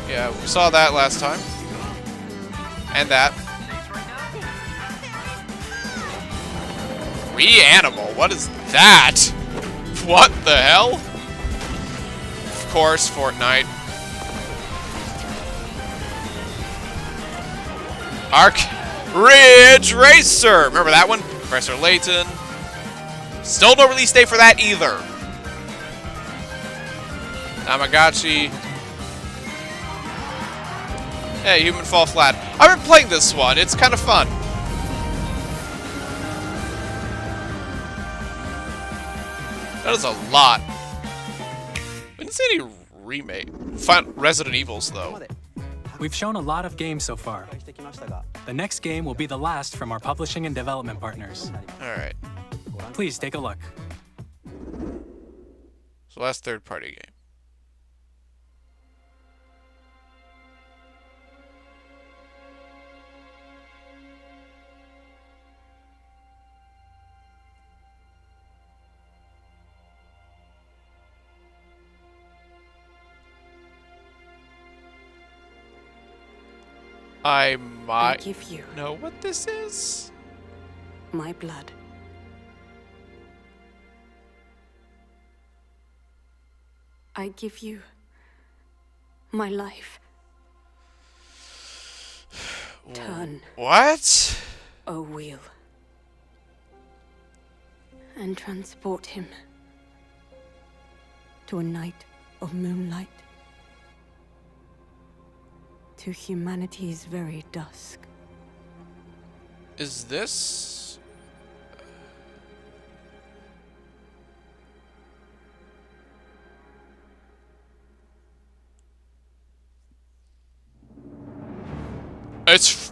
Yeah, we saw that last time. And that. Reanimal, what is that? What the hell? Of course, Fortnite. Arc Ridge Racer! Remember that one? Professor Layton. Still no release date for that either. Tamagotchi. Hey, Human Fall Flat. I've been playing this one. It's kind of fun. That is a lot. We didn't see any remake. Resident Evils, though. We've shown a lot of games so far. The next game will be the last from our publishing and development partners. Alright. Please take a look. So last third-party game. I might give you know what this is. my blood. I give you my life. Turn, What? O wheel, and transport him to a night of moonlight, to humanity's very dusk. Is this?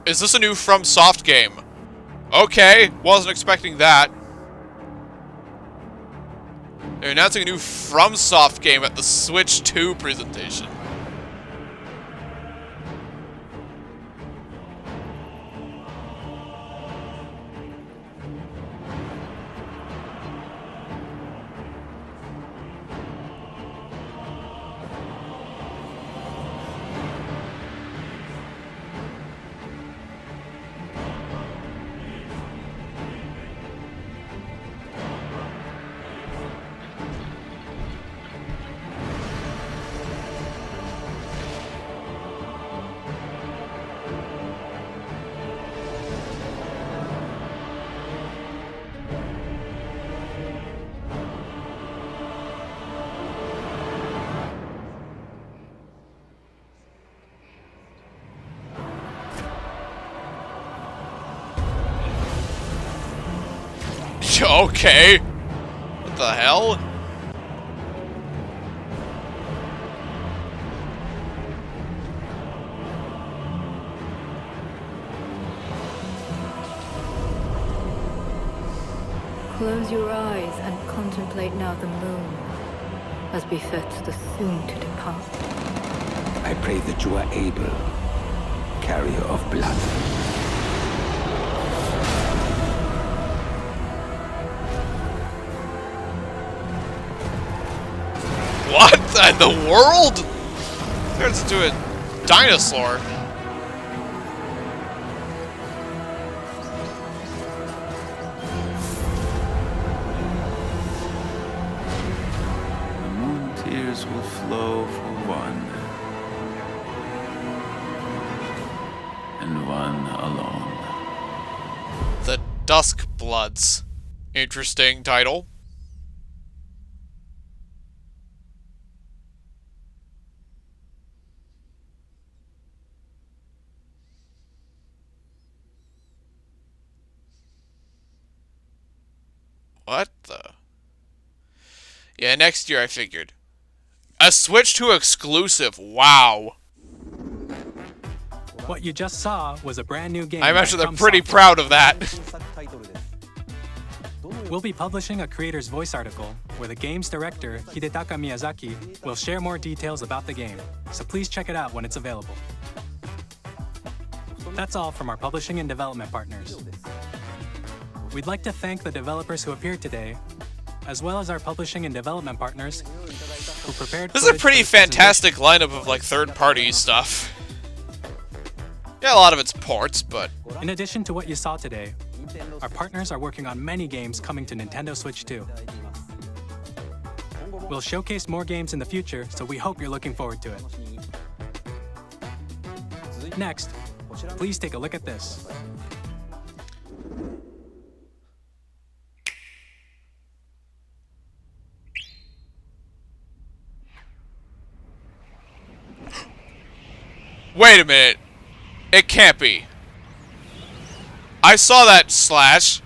Is this a new FromSoft game? Okay, wasn't expecting that. They're announcing a new FromSoft game at the Switch 2 presentation. Okay. What the hell? Close your eyes and contemplate now the moon, as befits the soon to depart. I pray that you are able, carrier of blood. What in the world? Turns into a dinosaur. The moon tears will flow for one, and one alone. The Duskbloods. Interesting title. What the? Yeah, next year I figured. A Switch 2 exclusive. Wow. What you just saw was a brand new game. I imagine they're pretty proud of that. We'll be publishing a creator's voice article where the game's director, Hidetaka Miyazaki, will share more details about the game. So please check it out when it's available. That's all from our publishing and development partners. We'd like to thank the developers who appeared today, as well as our publishing and development partners who prepared. This is a pretty fantastic lineup of like third-party stuff. Yeah, a lot of it's ports, but in addition to what you saw today, our partners are working on many games coming to Nintendo Switch 2. We'll showcase more games in the future, so we hope you're looking forward to it. Next, please take a look at this. wait a minute. It can't be. I saw that slash.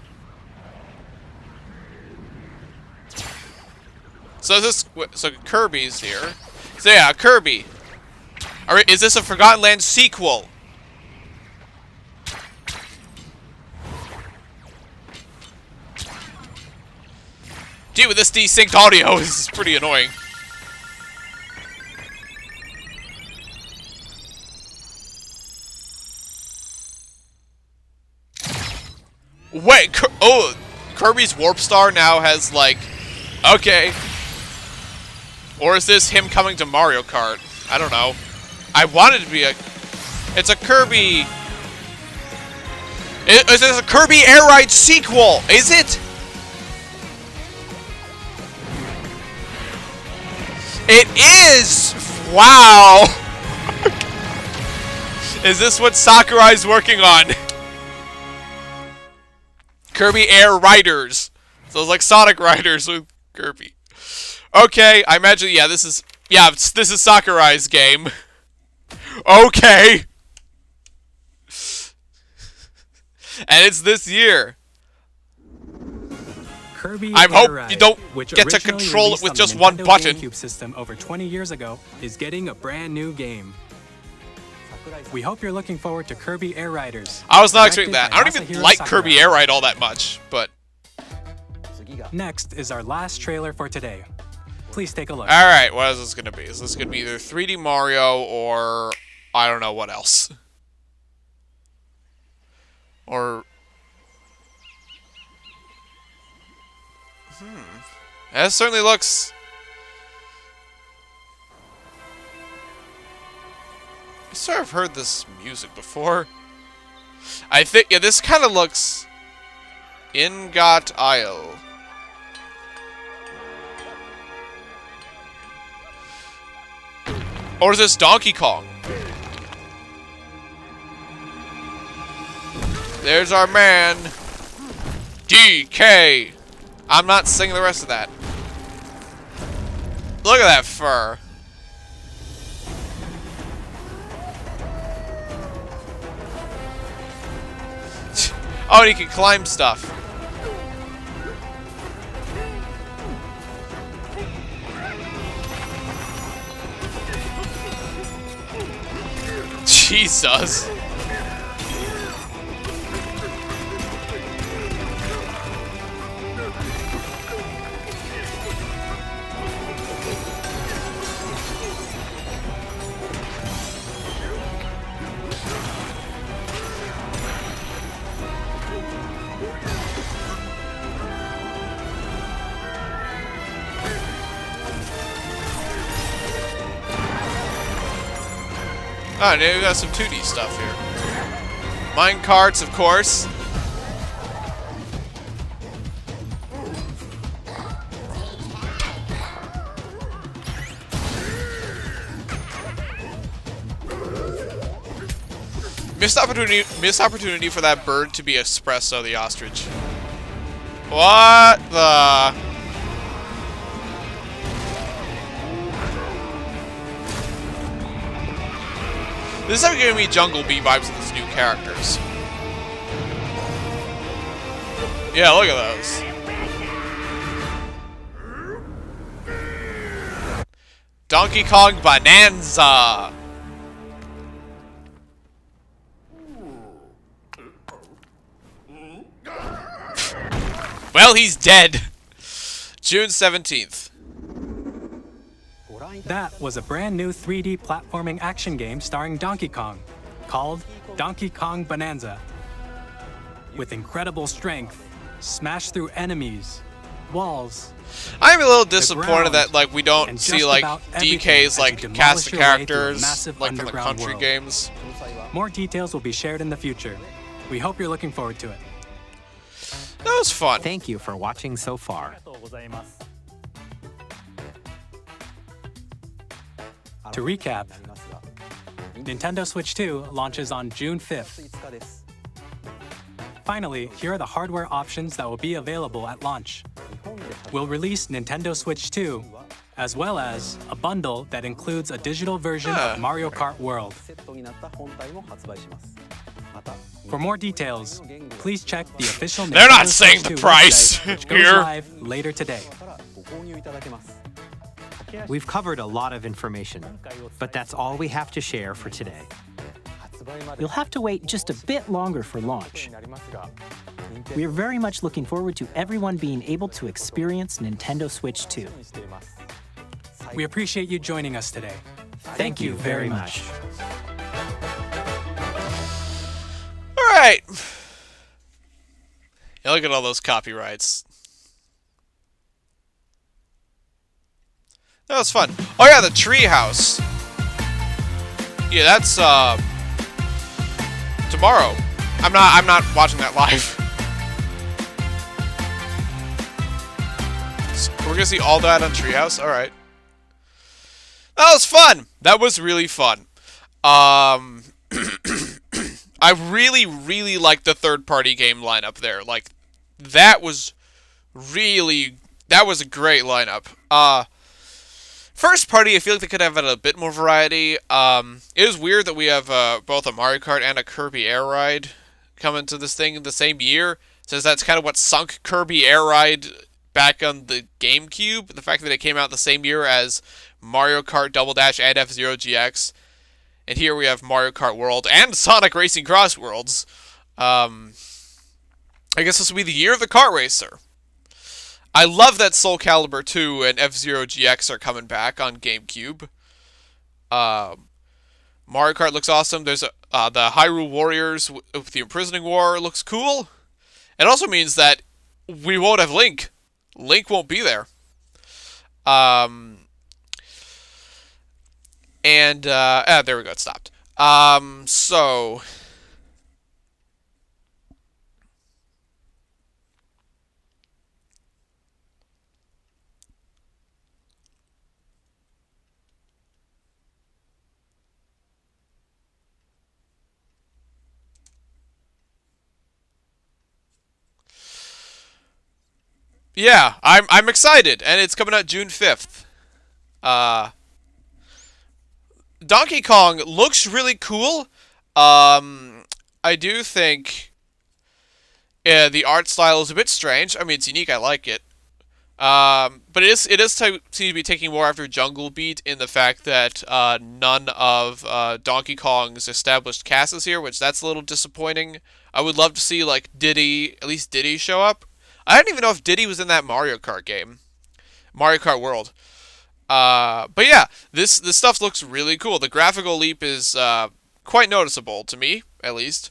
So Kirby's here. So yeah, Kirby. Alright, is this a Forgotten Lands sequel? Dude, with this desynced audio, this is pretty annoying. Wait, Kirby's Warp Star now has, like... Okay. Or is this him coming to Mario Kart? I don't know. I want it to be a... It's a Kirby... Is this a Kirby Air Riders sequel? Is it? It is! Wow! Is this what Sakurai's working on? Kirby Air Riders. So it's like Sonic Riders with Kirby. Okay, I imagine, yeah, this is Sakurai's game. Okay. And it's this year. Kirby I Air hope Riders, you don't which get to originally control it released with on just the one Nintendo button. GameCube system over 20 years ago, is getting a brand new game. We hope you're looking forward to Kirby Air Riders. I was not expecting directed that. by I don't even Masahiro like Sakurai. Kirby Air Ride all that much, but... Next is our last trailer for today. Please take a look. Alright, what is this going to be? Is this going to be either 3D Mario or... I don't know what else. Or... That certainly looks... I sort of heard this music before. I think, yeah, this kind of looks... Ingot Isle. Or is this Donkey Kong? There's our man, DK. I'm not singing the rest of that. Look at that fur. Oh, and he can climb stuff. Jesus. Oh, we got some 2D stuff here. Mine carts, of course. Missed opportunity for that bird to be espresso, the ostrich. What the... This is how giving me Jungle Bee vibes with these new characters. Yeah, look at those. Donkey Kong Bananza. Well, he's dead. June 17th. That was a brand new 3D platforming action game starring Donkey Kong, called Donkey Kong Bananza. With incredible strength, smash through enemies, walls. I'm a little disappointed that like we don't see like DK's like cast of characters like from the country world. games. More details will be shared in the future. We hope you're looking forward to it. That was fun. Thank you for watching so far. To recap, Nintendo Switch 2 launches on June 5th. Finally, here are the hardware options that will be available at launch. We'll release Nintendo Switch 2, as well as a bundle that includes a digital version of Mario Kart World. For more details, please check the official They're not Nintendo saying Switch the 2 price website, which goes here. live later today. We've covered a lot of information, but that's all we have to share for today. You'll have to wait just a bit longer for launch. We are very much looking forward to everyone being able to experience Nintendo Switch 2. We appreciate you joining us today. Thank you very much. All right. Yeah, look at all those copyrights. That was fun. Oh yeah, the treehouse. Yeah, that's tomorrow. I'm not watching that live. So we're gonna see all that on Treehouse. All right. That was fun. That was really fun. I really, really liked the third-party game lineup there. Like, that was a great lineup. First party, I feel like they could have had a bit more variety. It is weird that we have both a Mario Kart and a Kirby Air Ride coming to this thing in the same year, since that's kind of what sunk Kirby Air Ride back on the GameCube. The fact that it came out the same year as Mario Kart Double Dash and F-Zero GX. And here we have Mario Kart World and Sonic Racing Cross Worlds. I guess this will be the year of the kart racer. I love that Soul Calibur 2 and F-Zero GX are coming back on GameCube. Mario Kart looks awesome. There's the Hyrule Warriors with the Imprisoning War looks cool. It also means that we won't have Link. Link won't be there. There we go, it stopped. So... yeah, I'm excited, and it's coming out June 5th. Donkey Kong looks really cool. I do think the art style is a bit strange. I mean, it's unique. I like it. But it does seem to be taking more after Jungle Beat in the fact that none of Donkey Kong's established cast is here, which that's a little disappointing. I would love to see like Diddy, at least Diddy, show up. I don't even know if Diddy was in that Mario Kart game, Mario Kart World. But yeah, this stuff looks really cool. The graphical leap is quite noticeable to me, at least.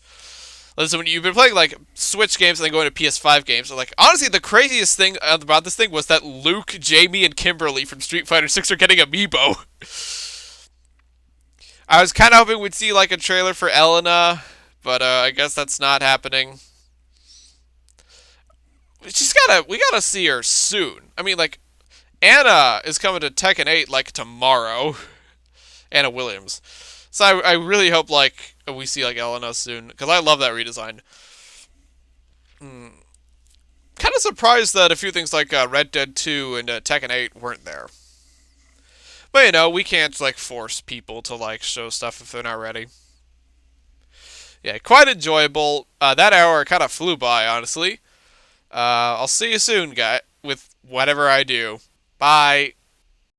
Listen, when you've been playing like Switch games and then going to PS5 games, so, like honestly, the craziest thing about this thing was that Luke, Jamie, and Kimberly from Street Fighter 6 are getting amiibo. I was kind of hoping we'd see like a trailer for Elena, but I guess that's not happening. We gotta see her soon. I mean, like, Anna is coming to Tekken 8 like tomorrow. Anna Williams. So I really hope like we see like Elena soon, because I love that redesign. Kind of surprised that a few things like Red Dead 2 and Tekken 8 weren't there. But you know, we can't like force people to like show stuff if they're not ready. Yeah, quite enjoyable. That hour kind of flew by, honestly. I'll see you soon, guy, with whatever I do. Bye.